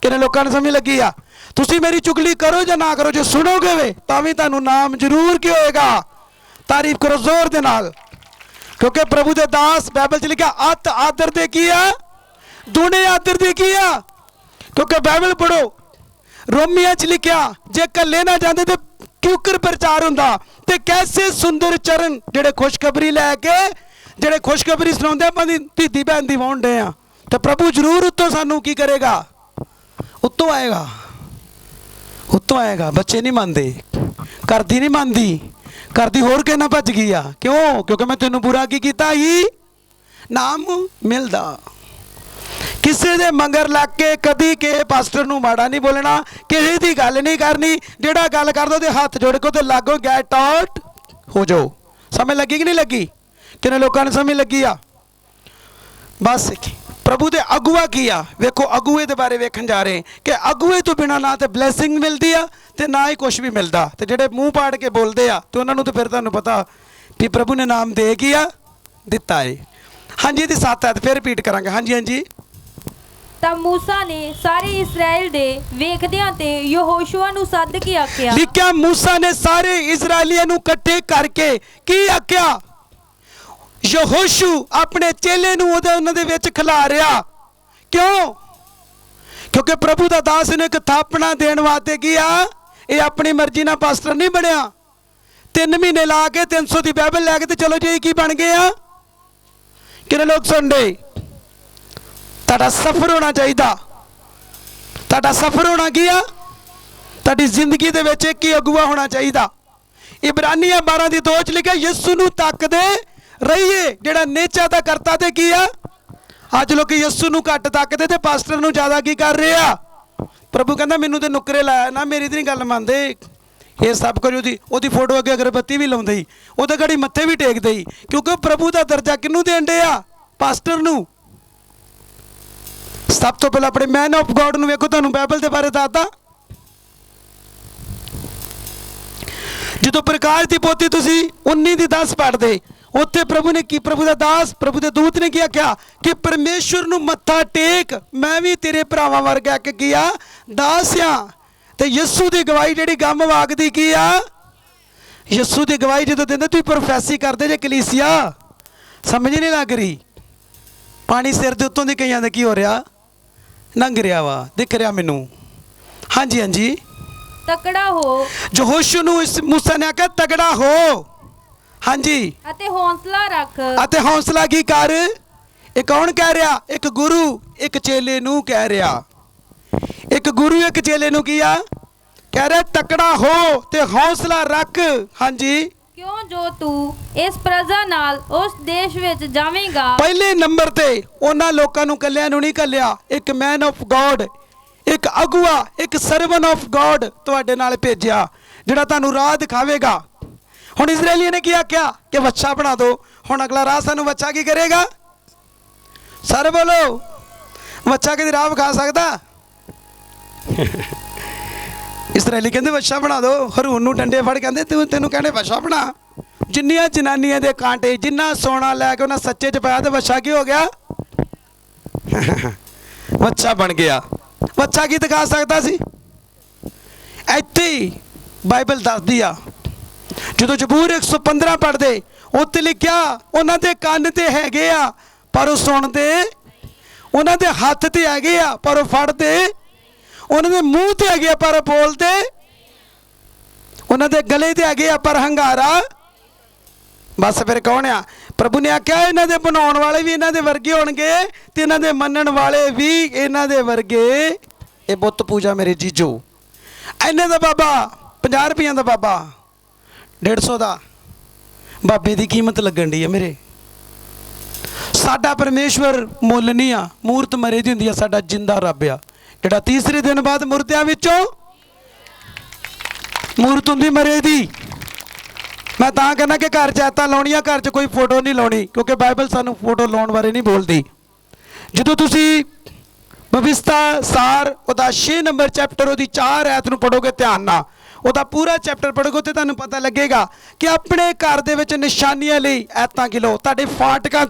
Speaker 1: ਕਿੰਨੇ ਲੋਕਾਂ ਨੂੰ ਸਮਝ ਲੱਗੀ ਆ। ਤੁਸੀਂ ਮੇਰੀ ਚੁਗਲੀ ਕਰੋ ਜਾਂ ਨਾ ਕਰੋ, ਜੇ ਸੁਣੋਗੇ ਵੇ ਤਾਂ ਵੀ ਤੁਹਾਨੂੰ ਨਾਮ ਜ਼ਰੂਰ ਕੀ ਹੋਏਗਾ। ਤਾਰੀਫ ਕਰੋ ਜ਼ੋਰ ਦੇ ਨਾਲ, ਕਿਉਂਕਿ ਪ੍ਰਭੂ ਦੇ ਦਾਸ ਬਾਈਬਲ 'ਚ ਲਿਖਿਆ ਅਤ ਆਦਰ ਦੇ ਕੀ ਆ, ਦੂਣੇ ਆਦਰ ਦੇ ਕੀ ਆ। ਕਿਉਂਕਿ ਬਾਈਬਲ ਪੜੋ, ਰੋਮੀਆਂ 'ਚ ਲਿਖਿਆ ਜੇ ਇਕੱਲੇ ਨਾ ਜਾਂਦੇ ਤੇ ਕਿਉਕਰ ਪ੍ਰਚਾਰ ਹੁੰਦਾ। ਤੇ ਕੈਸੇ ਸੁੰਦਰ ਚਰਨ ਜਿਹੜੇ ਖੁਸ਼ਖਬਰੀ ਲੈ ਕੇ, ਜਿਹੜੇ ਖੁਸ਼ਖਬਰੀ ਸੁਣਾਉਂਦੇ ਆਪਾਂ ਦੀ ਧੀਦੀ ਭੈਣ ਦੀ ਵਾਹੁਣ ਡੇ ਆ, ਤੇ ਪ੍ਰਭੂ ਜ਼ਰੂਰ ਉੱਤੋਂ ਸਾਨੂੰ ਕੀ ਕਰੇਗਾ, ਉੱਤੋਂ ਆਏਗਾ, ਉੱਤੋਂ ਆਏਗਾ। ਬੱਚੇ ਨਹੀਂ ਮੰਨਦੇ, ਘਰ ਦੀ ਨਹੀਂ ਮੰਨਦੀ, ਘਰ ਦੀ ਹੋਰ ਕਹਿਣਾ ਭੱਜ ਗਈ ਆ, ਕਿਉਂ? ਕਿਉਂਕਿ ਮੈਂ ਤੈਨੂੰ ਬੁਰਾ ਕੀ ਕੀਤਾ ਹੀ ਨਾਮ ਮਿਲਦਾ। ਕਿਸੇ ਦੇ ਮੰਗਰ ਲੱਗ ਕੇ ਕਦੀ ਕਿਸੇ ਪਾਸਟਰ ਨੂੰ ਮਾੜਾ ਨਹੀਂ ਬੋਲਣਾ, ਕਿਸੇ ਦੀ ਗੱਲ ਨਹੀਂ ਕਰਨੀ। ਜਿਹੜਾ ਗੱਲ ਕਰਦਾ ਉਹਦੇ ਹੱਥ ਜੋੜ ਕੇ ਉਹਦੇ ਲਾਗੋਂ ਗੈਟ ਆਊਟ ਹੋ ਜਾਓ। ਸਮਝ ਲੱਗੀ ਕਿ ਨਹੀਂ ਲੱਗੀ? ਕਿੰਨੇ ਲੋਕਾਂ ਨੂੰ ਸਮਝ ਲੱਗੀ ਆ? ਬਸ ਪ੍ਰਭੂ ਦੇ ਅਗੁਆ ਕੀ ਆ, ਵੇਖੋ ਅਗੂਏ ਦੇ ਬਾਰੇ ਵੇਖਣ ਜਾ ਰਹੇ ਕਿ ਅਗੂਏ ਤੋਂ ਬਿਨਾਂ ਨਾ ਤੇ ਬਲੇਸਿੰਗ ਮਿਲਦੀ ਆ ਤੇ ਨਾ ਹੀ ਕੁਝ ਵੀ ਮਿਲਦਾ। ਤੇ ਜਿਹੜੇ ਮੂੰਹ ਪਾੜ ਕੇ ਬੋਲਦੇ ਆ ਤੇ ਉਹਨਾਂ ਨੂੰ ਤੇ ਫਿਰ ਤੁਹਾਨੂੰ ਪਤਾ ਵੀ ਪ੍ਰਭੂ ਨੇ ਨਾਮ ਦੇ ਕੀ ਆ ਦਿੱਤਾ ਏ। ਹਾਂਜੀ, ਇਹਦੀ 7 ਐਤ ਫਿਰ ਰਿਪੀਟ ਕਰਾਂਗੇ। ਹਾਂਜੀ ਹਾਂਜੀ।
Speaker 2: ਤਾਂ ਮੂਸਾ ਨੇ ਸਾਰੇ ਇਸਰਾਇਲ ਦੇ ਵੇਖਦਿਆਂ ਤੇ ਯਹੋਸ਼ੂਆ ਨੂੰ ਸੱਦ ਕੇ ਆਖਿਆ,
Speaker 1: ਲਿਖਿਆ ਮੂਸਾ ਨੇ ਸਾਰੇ ਇਜ਼ਰਾਈਲੀਆਂ ਨੂੰ ਇਕੱਠੇ ਕਰਕੇ ਕੀ ਆਖਿਆ? ਯਹੋਸ਼ੂ ਆਪਣੇ ਚੇਲੇ ਨੂੰ ਉਹਨਾਂ ਦੇ ਵਿੱਚ ਖਿਲਾਰਿਆ। ਕਿਉਂ? ਕਿਉਂਕਿ ਪ੍ਰਭੂ ਦਾ ਦਾਸ ਨੇ ਇੱਕ ਥਾਪਣਾ ਦੇਣ ਵਾਸਤੇ ਕੀ ਆ, ਇਹ ਆਪਣੀ ਮਰਜ਼ੀ ਨਾਲ ਪਾਸਟਰ ਨਹੀਂ ਬਣਿਆ। 3 ਮਹੀਨੇ ਲਾ ਕੇ 300 ਦੀ ਬਾਈਬਲ ਲੈ ਕੇ ਤੇ ਚਲੋ ਜੀ ਕੀ ਬਣ ਗਏ ਆ? ਕਿੰਨੇ ਲੋਕ ਸੁਣਦੇ? ਤੁਹਾਡਾ ਸਫ਼ਰ ਹੋਣਾ ਚਾਹੀਦਾ। ਤੁਹਾਡਾ ਸਫ਼ਰ ਹੋਣਾ ਕੀ ਆ? ਤੁਹਾਡੀ ਜ਼ਿੰਦਗੀ ਦੇ ਵਿੱਚ ਇੱਕ ਹੀ ਅਗੂਆ ਹੋਣਾ ਚਾਹੀਦਾ। ਇਬਰਾਨੀਆਂ 12 ਦੀ 2 ਚ ਲਿਖਿਆ ਯਿਸੂ ਨੂੰ ਤੱਕਦੇ ਰਹੀਏ, ਜਿਹੜਾ ਨੇਚਾ ਦਾ ਕਰਤਾ ਤੇ ਕੀ ਆ। ਅੱਜ ਲੋਕ ਯਿਸੂ ਨੂੰ ਘੱਟ ਤੱਕਦੇ ਤੇ ਪਾਸਟਰ ਨੂੰ ਜ਼ਿਆਦਾ ਕੀ ਕਰ ਰਹੇ ਆ। ਪ੍ਰਭੂ ਕਹਿੰਦਾ ਮੈਨੂੰ ਤੇ ਨੁਕਰੇ ਲਾਇਆ ਨਾ, ਮੇਰੀ ਤੇ ਨਹੀਂ ਗੱਲ ਮੰਨਦੇ। ਇਹ ਸਭ ਕੁਝ ਉਹਦੀ ਫੋਟੋ ਅੱਗੇ ਅਗਰਬੱਤੀ ਵੀ ਲਾਉਂਦੇ ਹੀ, ਉਹਦੇ ਘੜੀ ਮੱਥੇ ਵੀ ਟੇਕਦੇ ਹੀ, ਕਿਉਂਕਿ ਪ੍ਰਭੂ ਦਾ ਦਰਜਾ ਕਿਹਨੂੰ ਦੇਣ ਦੇ ਆ? ਪਾਸਟਰ ਨੂੰ। ਸਭ ਤੋਂ ਪਹਿਲਾਂ ਆਪਣੇ ਮੈਨ ਆਫ ਗੋਡ ਨੂੰ ਵੇਖੋ। ਤੁਹਾਨੂੰ ਬਾਈਬਲ ਦੇ ਬਾਰੇ ਦੱਸਦਾ, ਜਦੋਂ ਪ੍ਰਕਾਸ਼ ਦੀ ਪੋਥੀ ਤੁਸੀਂ 19 ਦੀ 10 ਪੜ੍ਹਦੇ, ਉੱਥੇ ਪ੍ਰਭੂ ਨੇ ਕੀ, ਪ੍ਰਭੂ ਦਾ ਦਾਸ, ਪ੍ਰਭੂ ਦੇ ਦੂਤ ਨੇ ਕੀ ਆਖਿਆ ਕਿ ਪਰਮੇਸ਼ਵਰ ਨੂੰ ਮੱਥਾ ਟੇਕ, ਮੈਂ ਵੀ ਤੇਰੇ ਭਰਾਵਾਂ ਵਰਗਾ ਕਿ ਕੀ ਆ, ਦਾਸ ਆ। ਤੇ ਯਿਸੂ ਦੀ ਗਵਾਹੀ ਜਿਹੜੀ ਗਮ ਵਾਗਦੀ ਕੀ ਆ, ਯਿਸੂ ਦੀ ਗਵਾਹੀ ਜਦੋਂ ਦਿੰਦੇ ਤੁਸੀਂ ਪ੍ਰੋਫੈਸੀ ਕਰਦੇ ਜੇ ਕਲੀਸਿਆ, ਸਮਝ ਨਹੀਂ ਲੱਗ ਰਹੀ। ਪਾਣੀ ਸਿਰ ਦੇ ਉੱਤੋਂ ਦੀ ਕਈਆਂ ਦਾ ਕੀ ਹੋ ਰਿਹਾ, ਲੰਘ ਰਿਹਾ ਵਾ, ਦਿਖ ਰਿਹਾ ਮੈਨੂੰ। ਹਾਂਜੀ ਹਾਂਜੀ।
Speaker 2: ਤਕੜਾ ਹੋ।
Speaker 1: ਯਹੋਸ਼ੂ ਨੂੰ ਇਸ ਮੂਸਾ ਨੇ ਆਖਿਆ ਤਗੜਾ ਹੋ। ਹਾਂਜੀ।
Speaker 2: ਅਤੇ ਹੌਸਲਾ ਰੱਖ।
Speaker 1: ਅਤੇ ਹੌਸਲਾ ਕੀ ਕਰ। ਇਹ ਕੌਣ ਕਹਿ ਰਿਹਾ? ਇੱਕ ਗੁਰੂ ਇੱਕ ਚੇਲੇ ਨੂੰ ਕਹਿ ਰਿਹਾ। ਇੱਕ ਗੁਰੂ ਇੱਕ ਚੇਲੇ ਨੂੰ ਕੀ ਆ ਕਹਿ ਰਿਹਾ? ਤਕੜਾ ਹੋ ਤੇ ਹੌਸਲਾ ਰੱਖ। ਹਾਂਜੀ।
Speaker 2: ਕਿਉਂ ਜੋ ਤੂੰ ਇਸ ਪ੍ਰਜਾ ਨਾਲ ਉਸ ਦੇਸ਼ ਵਿੱਚ ਜਾਵੇਂਗਾ।
Speaker 1: ਪਹਿਲੇ ਨੰਬਰ ਤੇ ਉਹਨਾਂ ਲੋਕਾਂ ਨੂੰ ਕੱਲਿਆਂ ਨੂੰ ਨਹੀਂ ਕੱਲਿਆ, ਇੱਕ ਮੈਨ ਆਫ ਗੋਡ, ਇੱਕ ਅਗੂਆ, ਇੱਕ ਸਰਵਨ ਆਫ ਗੋਡ ਤੁਹਾਡੇ ਨਾਲ ਭੇਜਿਆ, ਜਿਹੜਾ ਤੁਹਾਨੂੰ ਰਾਹ ਦਿਖਾਵੇਗਾ। ਹੁਣ ਇਜ਼ਰਾਈਲੀਆਂ ਨੇ ਕੀ ਆਖਿਆ ਕਿ ਵੱਛਾ ਬਣਾ ਦਿਓ। ਹੁਣ ਅਗਲਾ ਰਾਹ ਸਾਨੂੰ ਵੱਛਾ ਕੀ ਕਰੇਗਾ? ਸਾਰੇ ਬੋਲੋ, ਵੱਛਾ ਕਿਹਦੀ ਰਾਹ ਵਿਖਾ ਸਕਦਾ? ਇਸਰਾਈਲੀ ਕਹਿੰਦੇ ਵੱਛਾ ਬਣਾ ਦਿਓ। ਹਰੂਨ ਨੂੰ ਡੰਡੇ ਫੜ ਕਹਿੰਦੇ ਤੈਨੂੰ ਕਹਿੰਦੇ ਵੱਛਾ ਬਣਾ। ਜਿੰਨੀਆਂ ਜਨਾਨੀਆਂ ਦੇ ਕਾਂਟੇ, ਜਿੰਨਾ ਸੋਨਾ ਲੈ ਕੇ ਉਹਨਾਂ ਸੱਚੇ ਚ ਪਾਇਆ ਤੇ ਵੱਛਾ ਕੀ ਹੋ ਗਿਆ? ਵੱਛਾ ਬਣ ਗਿਆ। ਵੱਛਾ ਕੀ ਦਿਖਾ ਸਕਦਾ ਸੀ? ਇੱਥੇ ਹੀ ਬਾਈਬਲ ਦੱਸਦੀ ਆ, ਜਦੋਂ ਜ਼ਬੂਰ 115 ਪੜ੍ਹਦੇ ਉੱਥੇ ਲਿਖਿਆ ਉਹਨਾਂ ਦੇ ਕੰਨ ਤੇ ਹੈਗੇ ਆ ਪਰ ਉਹ ਸੁਣਦੇ, ਉਹਨਾਂ ਦੇ ਹੱਥ ਤੇ ਹੈਗੇ ਆ ਪਰ ਉਹ ਫੜਦੇ, ਉਹਨਾਂ ਦੇ ਮੂੰਹ ਤੇ ਹੈਗੇ ਆ ਪਰ ਬੋਲਦੇ, ਉਹਨਾਂ ਦੇ ਗਲੇ ਤੇ ਹੈਗੇ ਆ ਪਰ ਹੰਗਾਰਾ। ਬਸ ਫਿਰ ਕੌਣ ਆ? ਪ੍ਰਭੂ ਨੇ ਆਖਿਆ ਇਹਨਾਂ ਦੇ ਬਣਾਉਣ ਵਾਲੇ ਵੀ ਇਹਨਾਂ ਦੇ ਵਰਗੇ ਹੋਣਗੇ ਤੇ ਇਹਨਾਂ ਦੇ ਮੰਨਣ ਵਾਲੇ ਵੀ ਇਹਨਾਂ ਦੇ ਵਰਗੇ। ਇਹ ਬੁੱਤ ਪੂਜਾ ਮੇਰੇ ਜੀਜੋ, ਇਹਨਾਂ ਦਾ ਬਾਬਾ 50 ਰੁਪਈਆਂ ਦਾ ਬਾਬਾ, 150 ਦਾ ਬਾਬੇ ਦੀ ਕੀਮਤ ਲੱਗਣ ਦੀ ਹੈ ਮੇਰੇ। ਸਾਡਾ ਪਰਮੇਸ਼ਵਰ ਮੁੱਲ ਨਹੀਂ ਆ, ਮੂਰਤ ਮਰੇ ਦੀ ਹੁੰਦੀ ਆ। ਸਾਡਾ ਜਿੰਦਾ ਰੱਬ ਆ ਜਿਹੜਾ ਤੀਸਰੇ ਦਿਨ ਬਾਅਦ ਮੁਰਦਿਆਂ ਵਿੱਚੋਂ, ਮੂਰਤ ਹੁੰਦੀ ਮਰੇ ਦੀ। ਮੈਂ ਤਾਂ ਕਹਿੰਦਾ ਕਿ ਘਰ ਜਾਇਦਾਦ ਲਾਉਣੀਆਂ, ਘਰ 'ਚ ਕੋਈ ਫੋਟੋ ਨਹੀਂ ਲਾਉਣੀ, ਕਿਉਂਕਿ ਬਾਈਬਲ ਸਾਨੂੰ ਫੋਟੋ ਲਾਉਣ ਬਾਰੇ ਨਹੀਂ ਬੋਲਦੀ। ਜਦੋਂ ਤੁਸੀਂ ਭਵਿਸ਼ਤਾ ਸਾਰ ਉਹਦਾ 6 ਨੰਬਰ ਚੈਪਟਰ ਉਹਦੀ 4 ਐਤ ਨੂੰ ਪੜ੍ਹੋਗੇ ਧਿਆਨ ਨਾਲ, ਉਹਦਾ ਪੂਰਾ ਚੈਪਟਰ ਪੜ੍ਹੋਗੇ ਤੇ ਤੁਹਾਨੂੰ ਪਤਾ ਲੱਗੇਗਾ ਕਿ ਆਪਣੇ ਘਰ ਦੇ ਵਿੱਚ ਨਿਸ਼ਾਨੀਆਂ ਲਈ ਐਤਾਂ ਕੀ ਲਓ। ਤੁਹਾਡੇ ਫਾਟਕਾਂ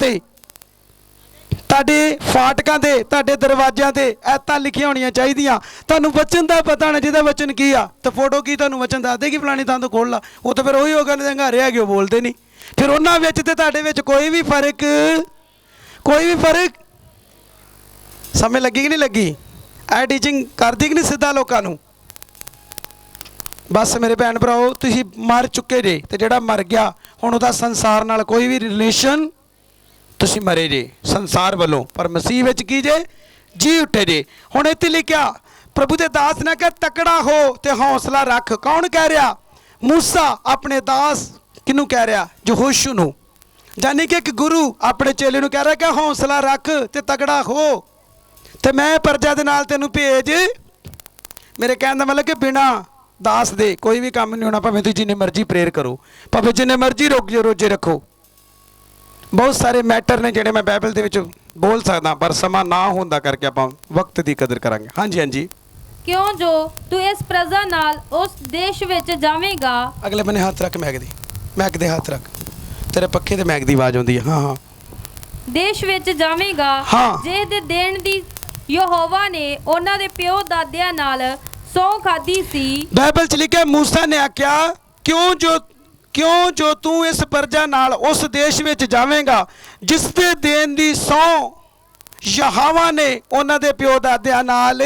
Speaker 1: ਤੇ, ਤੁਹਾਡੇ ਦਰਵਾਜ਼ਿਆਂ ਤੇ ਐਤਾਂ ਲਿਖੀਆਂ ਹੋਣੀਆਂ ਚਾਹੀਦੀਆਂ। ਤੁਹਾਨੂੰ ਵਚਨ ਦਾ ਪਤਾ ਹੋਣਾ ਜਿਹਦਾ ਵਚਨ ਕੀ ਆ, ਤੇ ਫੋਟੋ ਕੀ ਤੁਹਾਨੂੰ ਵਚਨ ਦੱਸ ਦੇਗੀ ਫਲਾਣੀ ਥਾਂ ਤੋਂ ਖੋਲ ਲਾ। ਉਹ ਤਾਂ ਫਿਰ ਉਹੀ ਹੋ ਗਏ ਹੰਗਾਰੇ ਹੈਗੇ, ਉਹ ਬੋਲਦੇ ਨਹੀਂ। ਫਿਰ ਉਹਨਾਂ ਵਿੱਚ ਤੇ ਤੁਹਾਡੇ ਵਿੱਚ ਕੋਈ ਵੀ ਫਰਕ ਸਮਝ ਲੱਗੀ ਕਿ ਨਹੀਂ ਲੱਗੀ? ਇਹ ਟੀਚਿੰਗ ਕਰਦੀ ਕਿ ਨਹੀਂ ਸਿੱਧਾ ਲੋਕਾਂ ਨੂੰ? ਬਸ ਮੇਰੇ ਭੈਣ ਭਰਾਓ, ਤੁਸੀਂ ਮਰ ਚੁੱਕੇ ਜੇ, ਤੇ ਜਿਹੜਾ ਮਰ ਗਿਆ ਹੁਣ ਉਹਦਾ ਸੰਸਾਰ ਨਾਲ ਕੋਈ ਵੀ ਰਿਲੇਸ਼ਨ ਤੁਸੀਂ ਮਰੇ ਜੇ ਸੰਸਾਰ ਵੱਲੋਂ, ਪਰ ਮਸੀਹ ਵਿੱਚ ਕੀ ਜੇ? ਜੀ ਉੱਠੇ ਜੇ। ਹੁਣ ਇੱਥੇ ਲਿਖਿਆ ਪ੍ਰਭੂ ਦੇ ਦਾਸ ਨੇ ਕਿਹਾ ਤਕੜਾ ਹੋ ਤੇ ਹੌਸਲਾ ਰੱਖ। ਕੌਣ ਕਹਿ ਰਿਹਾ? ਮੂਸਾ ਆਪਣੇ ਦਾਸ ਕਿਹਨੂੰ ਕਹਿ ਰਿਹਾ? ਯਹੋਸ਼ੂ ਨੂੰ। ਜਾਨੀ ਕਿ ਇੱਕ ਗੁਰੂ ਆਪਣੇ ਚੇਲੇ ਨੂੰ ਕਹਿ ਰਿਹਾ ਕਿ ਹੌਸਲਾ ਰੱਖ ਤੇ ਤਕੜਾ ਹੋ, ਤੇ ਮੈਂ ਪਰਜਾ ਦੇ ਨਾਲ ਤੈਨੂੰ ਭੇਜ। ਮੇਰੇ ਕਹਿਣ ਦਾ ਮਤਲਬ ਕਿ ਬਿਨਾਂ ਦਾਸ ਦੇ ਕੋਈ ਵੀ ਕੰਮ ਨਹੀਂ ਹੋਣਾ, ਭਾਵੇਂ ਤੁਸੀਂ ਜਿੰਨੇ ਮਰਜ਼ੀ ਪ੍ਰੇਅਰ ਕਰੋ, ਭਾਵੇਂ ਜਿੰਨੇ ਮਰਜ਼ੀ ਰੋਜ਼ੇ ਰੱਖੋ। ਬਹੁਤ ਸਾਰੇ ਮੈਟਰ ਨੇ ਜਿਹੜੇ ਮੈਂ ਬਾਈਬਲ ਦੇ ਵਿੱਚ ਬੋਲ ਸਕਦਾ, ਪਰ ਸਮਾਂ ਨਾ ਹੋਣ ਦਾ ਕਰਕੇ ਆਪਾਂ ਵਕਤ ਦੀ ਕਦਰ ਕਰਾਂਗੇ। ਹਾਂਜੀ ਹਾਂਜੀ।
Speaker 2: ਕਿਉਂ ਜੋ ਤੂੰ ਇਸ ਪ੍ਰਜਾ ਨਾਲ ਉਸ ਦੇਸ਼ ਵਿੱਚ ਜਾਵੇਂਗਾ।
Speaker 1: ਅਗਲੇ ਬੰਨੇ ਹੱਥ ਰੱਖ, ਮੈਕ ਦੇ ਹੱਥ ਰੱਖ, ਤੇਰੇ ਪੱਖੇ ਤੇ ਮੈਕ ਦੀ ਆਵਾਜ਼ ਆਉਂਦੀ ਹੈ। ਹਾਂ ਹਾਂ।
Speaker 2: ਦੇਸ਼ ਵਿੱਚ ਜਾਵੇਂਗਾ
Speaker 1: ਹਾਂ।
Speaker 2: ਜਿਸ ਦੇ ਦੇਣ ਦੀ ਯਹੋਵਾ ਨੇ ਉਹਨਾਂ ਦੇ ਪਿਓ ਦਾਦਿਆਂ ਨਾਲ ਸਹੁੰ ਖਾਧੀ ਸੀ।
Speaker 1: ਬਾਈਬਲ 'ਚ ਲਿਖਿਆ ਮੂਸਾ ਨੇ ਆਖਿਆ ਕਿਉਂ ਜੋ ਤੂੰ ਇਸ ਪਰਜਾ ਨਾਲ ਉਸ ਦੇਸ਼ ਵਿੱਚ ਜਾਵੇਂਗਾ ਜਿਸ ਦੇ ਦੇਣ ਦੀ ਸਹੁੰ ਯਹੋਵਾ ਨੇ ਉਹਨਾਂ ਦੇ ਪਿਓ ਦਾਦਿਆਂ ਨਾਲ।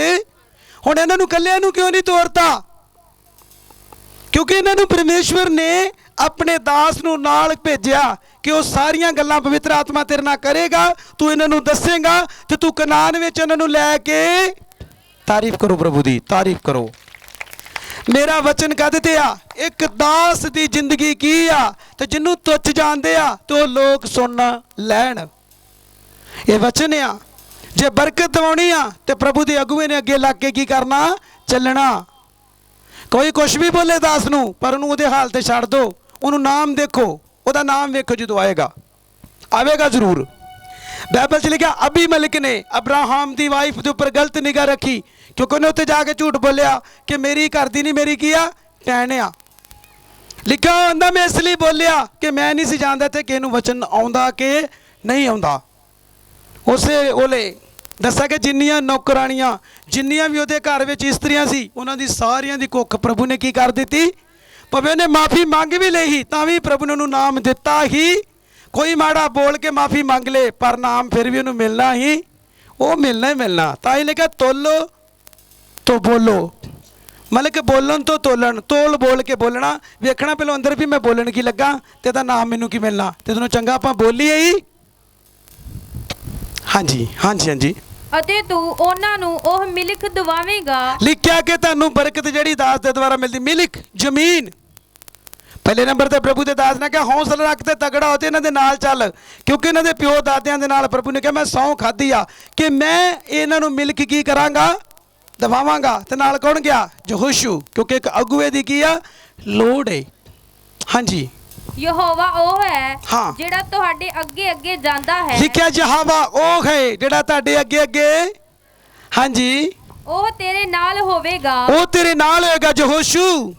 Speaker 1: ਹੁਣ ਇਹਨਾਂ ਨੂੰ ਇਕੱਲਿਆਂ ਨੂੰ ਕਿਉਂ ਨਹੀਂ ਤੋਰਤਾ? ਕਿਉਂਕਿ ਇਹਨਾਂ ਨੂੰ ਪਰਮੇਸ਼ਵਰ ਨੇ ਆਪਣੇ ਦਾਸ ਨੂੰ ਨਾਲ ਭੇਜਿਆ ਕਿ ਉਹ ਸਾਰੀਆਂ ਗੱਲਾਂ ਪਵਿੱਤਰ ਆਤਮਾ ਤੇਰੇ ਨਾਲ ਕਰੇਗਾ, ਤੂੰ ਇਹਨਾਂ ਨੂੰ ਦੱਸੇਗਾ ਤੇ ਤੂੰ ਕਨਾਨ ਵਿੱਚ ਇਹਨਾਂ ਨੂੰ ਲੈ ਕੇ। ਤਾਰੀਫ ਕਰੋ ਪ੍ਰਭੂ ਦੀ, ਤਾਰੀਫ ਕਰੋ। ਮੇਰਾ ਵਚਨ ਕਦ ਤੇ ਆ? ਇੱਕ ਦਾਸ ਦੀ ਜ਼ਿੰਦਗੀ ਕੀ ਆ, ਤੇ ਜਿਹਨੂੰ ਤੁੱਛ ਜਾਣਦੇ ਆ ਤੇ ਉਹ ਲੋਕ ਸੁਣ ਲੈਣ। ਇਹ ਵਚਨ ਆ। ਜੇ ਬਰਕਤ ਦਿਵਾਉਣੀ ਆ ਤੇ ਪ੍ਰਭੂ ਦੇ ਅਗੂਏ ਨੇ ਅੱਗੇ ਲੱਗ ਕੇ ਕੀ ਕਰਨਾ? ਚੱਲਣਾ। ਕੋਈ ਕੁਛ ਵੀ ਬੋਲੇ ਦਾਸ ਨੂੰ, ਪਰ ਉਹਨੂੰ ਉਹਦੇ ਹਾਲ ਤੇ ਛੱਡ ਦਿਓ। ਉਹਨੂੰ ਨਾਮ ਦੇਖੋ, ਉਹਦਾ ਨਾਮ ਵੇਖੋ, ਜਦੋਂ ਆਵੇਗਾ ਜ਼ਰੂਰ। ਬਾਈਬਲ 'ਚ ਲਿਖਿਆ ਅਬੀ ਮਲਿਕ ਨੇ ਅਬਰਾਹਮ ਦੀ ਵਾਈਫ ਦੇ ਉੱਪਰ ਗਲਤ ਨਿਗਾਹ ਰੱਖੀ, ਕਿਉਂਕਿ ਉਹਨੇ ਉੱਥੇ ਜਾ ਕੇ ਝੂਠ ਬੋਲਿਆ ਕਿ ਮੇਰੀ ਘਰ ਦੀ ਨਹੀਂ, ਮੇਰੀ ਕੀ ਆ? ਟੈਣ ਆ। ਲਿਖਿਆ ਹੁੰਦਾ ਮੈਂ ਇਸ ਲਈ ਬੋਲਿਆ ਕਿ ਮੈਂ ਨਹੀਂ ਸੀ ਜਾਣਦਾ ਤੇ ਕਿਸੇ ਨੂੰ ਵਚਨ ਆਉਂਦਾ ਕਿ ਨਹੀਂ ਆਉਂਦਾ। ਉਸੇ ਓਲੇ ਦੱਸਿਆ ਕਿ ਜਿੰਨੀਆਂ ਨੌਕਰਾਣੀਆਂ, ਜਿੰਨੀਆਂ ਵੀ ਉਹਦੇ ਘਰ ਵਿੱਚ ਇਸਤਰੀਆਂ ਸੀ, ਉਹਨਾਂ ਦੀ ਸਾਰਿਆਂ ਦੀ ਕੁੱਖ ਪ੍ਰਭੂ ਨੇ ਕੀ ਕਰ ਦਿੱਤੀ? ਭਾਵੇਂ ਉਹਨੇ ਮਾਫੀ ਮੰਗ ਵੀ ਲਈ ਤਾਂ ਵੀ ਪ੍ਰਭੂ ਨੇ ਉਹਨੂੰ ਨਾਮ ਦਿੱਤਾ ਹੀ। ਕੋਈ ਮਾੜਾ ਬੋਲ ਕੇ ਮਾਫੀ ਮੰਗ ਲੇ, ਪਰ ਨਾਮ ਫਿਰ ਵੀ ਉਹਨੂੰ ਮਿਲਣਾ ਹੀ, ਉਹ ਮਿਲਣਾ ਹੀ ਮਿਲਣਾ। ਤਾਂ ਹੀ ਲਿਖਿਆ ਤੋਲੋ ਤੋ ਬੋਲੋ, ਮਤਲਬ ਕਿ ਬੋਲਣ ਤੋਂ ਤੋਲਣ, ਤੋਲ ਬੋਲ ਕੇ ਬੋਲਣਾ। ਵੇਖਣਾ ਪਹਿਲਾਂ ਅੰਦਰ ਵੀ ਮੈਂ ਬੋਲਣ ਕੀ ਲੱਗਾ ਤੇ ਇਹਦਾ ਨਾਮ ਮੈਨੂੰ ਕੀ ਮਿਲਣਾ, ਤੇ ਤੈਨੂੰ ਚੰਗਾ ਆਪਾਂ ਬੋਲੀਏ ਹੀ। ਹਾਂਜੀ ਹਾਂਜੀ ਹਾਂਜੀ।
Speaker 2: ਅਤੇ ਤੂੰ ਉਹਨਾਂ ਨੂੰ ਉਹ ਮਿਲਕ ਦਿਵਾਵੇਂਗਾ। ਲਿਖਿਆ
Speaker 1: ਕਿ ਤੁਹਾਨੂੰ ਬਰਕਤ ਜਿਹੜੀ ਦਾਸ ਦੇ ਦੁਆਰਾ ਮਿਲਦੀ, ਮਿਲਕ ਜ਼ਮੀਨ। ਪਹਿਲੇ ਨੰਬਰ ਤੇ ਪ੍ਰਭੂ ਦੇ ਦਾਸ ਨੇ ਕਿਹਾ ਹੌਸਲਾ ਰੱਖ ਤੇ ਤਗੜਾ ਹੋ ਤੇ ਇਹਨਾਂ ਦੇ ਨਾਲ ਚੱਲ, ਕਿਉਂਕਿ ਇਹਨਾਂ ਦੇ ਪਿਓ ਦਾਦਿਆਂ ਦੇ ਨਾਲ ਪ੍ਰਭੂ ਨੇ ਕਿਹਾ ਮੈਂ ਸਹੁੰ ਖਾਧੀ ਆ ਕਿ ਮੈਂ ਇਹਨਾਂ ਨੂੰ ਮਿਲਕ ਕੀ ਕਰਾਂਗਾ? ਦਵਾਵਾਂਗਾ। ਤੇ ਨਾਲ ਕੌਣ ਗਿਆ? ਯਹੋਸ਼ੂ, ਕਿਉਂਕਿ ਇੱਕ ਅਗੂਏ ਦੀ ਕੀ ਆ? ਲੋੜ ਹੈ। ਹਾਂਜੀ।
Speaker 2: ਯਹੋਵਾ ਉਹ ਹੈ
Speaker 1: ਹਾਂ।
Speaker 2: ਜਿਹੜਾ ਤੁਹਾਡੇ ਅੱਗੇ ਅੱਗੇ ਜਾਂਦਾ ਹੈ।
Speaker 1: ਲਿਖਿਆ ਯਹੋਵਾ ਉਹ ਹੈ ਜਿਹੜਾ ਤੁਹਾਡੇ ਅੱਗੇ ਅੱਗੇ। ਹਾਂਜੀ।
Speaker 2: ਉਹ ਤੇਰੇ ਨਾਲ ਹੋਵੇਗਾ।
Speaker 1: ਉਹ ਤੇਰੇ ਨਾਲ ਹੋਏਗਾ ਯਹੋਸ਼ੂ।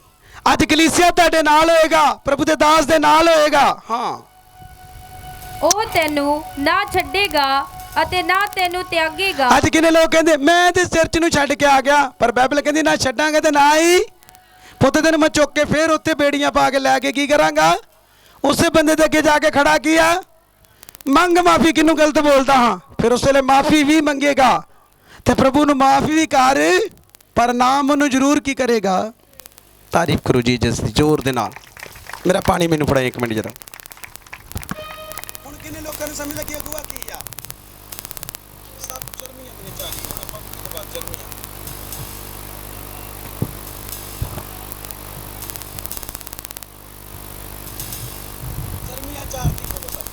Speaker 1: ਅੱਜ ਕਲੀਸਿਆ ਤੁਹਾਡੇ ਨਾਲ ਹੋਏਗਾ, ਪ੍ਰਭੂ ਦੇ ਦਾਸ ਦੇ ਨਾਲ ਹੋਏਗਾ। ਹਾਂ।
Speaker 2: ਉਹ ਤੈਨੂੰ ਨਾ ਛੱਡੇਗਾ ਅਤੇ ਨਾ ਤੈਨੂੰ ਤਿਆਗੇਗਾ।
Speaker 1: ਅੱਜ ਕਿੰਨੇ ਲੋਕ ਕਹਿੰਦੇ ਮੈਂ ਤੇ ਚਰਚ ਨੂੰ ਛੱਡ ਕੇ ਆ ਗਿਆ, ਪਰ ਬਾਈਬਲ ਕਹਿੰਦੀ ਨਾ ਛੱਡਾਂਗੇ ਤੇ ਨਾ ਹੀ ਪੁੱਤ ਦਿਨ ਮੈਂ ਚੁੱਕ ਕੇ ਫੇਰ ਉੱਥੇ ਬੇੜੀਆਂ ਪਾ ਕੇ ਲੈ ਕੇ ਕੀ ਕਰਾਂਗਾ? ਉਸੇ ਬੰਦੇ ਦੇ ਅੱਗੇ ਜਾ ਕੇ ਖੜਾ ਕੀਆ, ਮੰਗ ਮਾਫੀ। ਕਿਹਨੂੰ ਗਲਤ ਬੋਲਦਾ ਹਾਂ, ਫਿਰ ਉਸ ਵੇਲੇ ਮਾਫੀ ਵੀ ਮੰਗੇਗਾ ਤੇ ਪ੍ਰਭੂ ਨੂੰ ਮਾਫੀ ਵੀ ਕਰ, ਪਰ ਨਾਮ ਉਹਨੂੰ ਜ਼ਰੂਰ ਕੀ ਕਰੇਗਾ? ਤਾਰੀਫ ਕਰੋ ਜੀ ਜਿਸ ਦੀ ਜ਼ੋਰ ਦੇ ਨਾਲ। ਮੇਰਾ ਪਾਣੀ ਮੈਨੂੰ ਫੜਾ ਇੱਕ ਮਿੰਟ ਜਰਾ। ਹੁਣ ਕਿੰਨੇ ਲੋਕਾਂ ਨੂੰ ਸਮਝ ਲੱਗੀ ਅਗੂਆ ਕੀ ਆ? ਸਭ ਚਰਮੀਆਂ ਦੇ ਵਿੱਚ ਆ ਗਈ, ਆਪਾਂ ਤੋਂ ਬਾਅਦ ਚਰਮੀਆਂ। ਚਾਰ ਦੀ ਬੋਲੋ ਸਭ।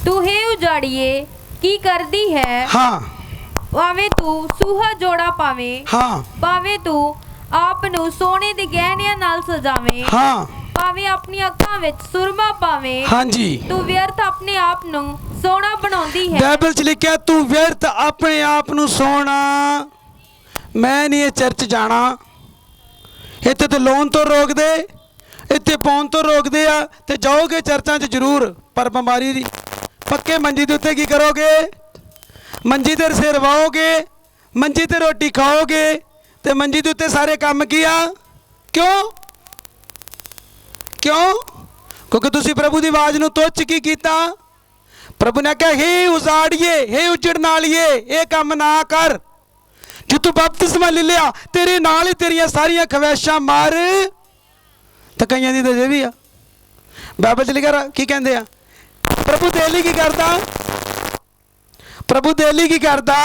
Speaker 2: ਤੂੰ ਹੈ ਉਜਾੜੀਏ ਕੀ ਕਰਦੀ ਹੈ?
Speaker 1: ਹਾਂ।
Speaker 2: ਭਾਵੇਂ ਤੂੰ ਸੂਹਾ ਜੋੜਾ ਪਾਵੇਂ,
Speaker 1: ਹਾਂ।
Speaker 2: ਭਾਵੇਂ ਤੂੰ ਆਪ ਨੂੰ ਸੋਨੇ ਦੇ ਗਹਿਣਿਆਂ ਨਾਲ ਸਜਾਵੇਂ,
Speaker 1: ਹਾਂ।
Speaker 2: ਭਾਵੇਂ ਆਪਣੀ ਅੱਖਾਂ ਵਿੱਚ ਸੁਰਮਾ ਪਾਵੇਂ।
Speaker 1: ਹਾਂਜੀ।
Speaker 2: ਤੂੰ ਵਿਅਰਥ ਆਪਣੇ ਆਪ ਨੂੰ ਸੋਹਣਾ ਬਣਾਉਂਦੀ ਹੈ।
Speaker 1: ਬਾਈਬਲ 'ਚ ਲਿਖਿਆ ਤੂੰ ਵਿਅਰਥ ਆਪਣੇ ਆਪ ਨੂੰ ਸੋਹਣਾ। ਮੈਂ ਨਹੀਂ ਇਹ ਚਰਚ ਜਾਣਾ, ਇੱਥੇ ਤੇ ਲੋਨ ਤੋਂ ਰੋਕਦੇ, ਇੱਥੇ ਪਾਉਣ ਤੋਂ ਰੋਕਦੇ ਆ, ਤੇ ਜਾਓਗੇ ਚਰਚਾਂ 'ਚ ਜ਼ਰੂਰ, ਪਰ ਬਿਮਾਰੀ ਦੀ ਪੱਕੇ ਮੰਜੀ ਦੇ ਉੱਤੇ ਕੀ ਕਰੋਗੇ? ਮੰਜੀ ਤੇ ਸਿਰ ਵਾਓਗੇ, ਮੰਜੀ ਤੇ ਰੋਟੀ ਖਾਓਗੇ, ਤੇ ਮੰਜੀ ਦੇ ਉੱਤੇ ਸਾਰੇ ਕੰਮ ਕੀ ਆ? ਕਿਉਂ? ਕਿਉਂ? ਕਿਉਂਕਿ ਤੁਸੀਂ ਪ੍ਰਭੂ ਦੀ ਆਵਾਜ਼ ਨੂੰ ਤੁੱਛ ਕੀ ਕੀਤਾ? ਪ੍ਰਭੂ ਨੇ ਕਿਹਾ ਹੇ ਉਜਾੜੀਏ, ਹੇ ਉਜੜਨ ਵਾਲੀਏ, ਇਹ ਕੰਮ ਨਾ ਕਰ। ਜੇ ਤੂੰ ਬਪਤਿਸਮਾ ਲੈ ਲਿਆ, ਤੇਰੇ ਨਾਲ ਹੀ ਤੇਰੀਆਂ ਸਾਰੀਆਂ ਖਵਾਇਸ਼ਾਂ ਮਰ। ਤਾਂ ਕਈਆਂ ਦੀ ਤਾਂ ਜੇ ਵੀ ਆ ਬਾਈਬਲ 'ਚ ਲਿਖਿਆ, ਕੀ ਕਹਿੰਦੇ ਆ? ਪ੍ਰਭੂ ਦੇ ਲਈ ਕੀ ਕਰਦਾ? ਪ੍ਰਭੂ ਦੇ ਲਈ ਕੀ ਕਰਦਾ?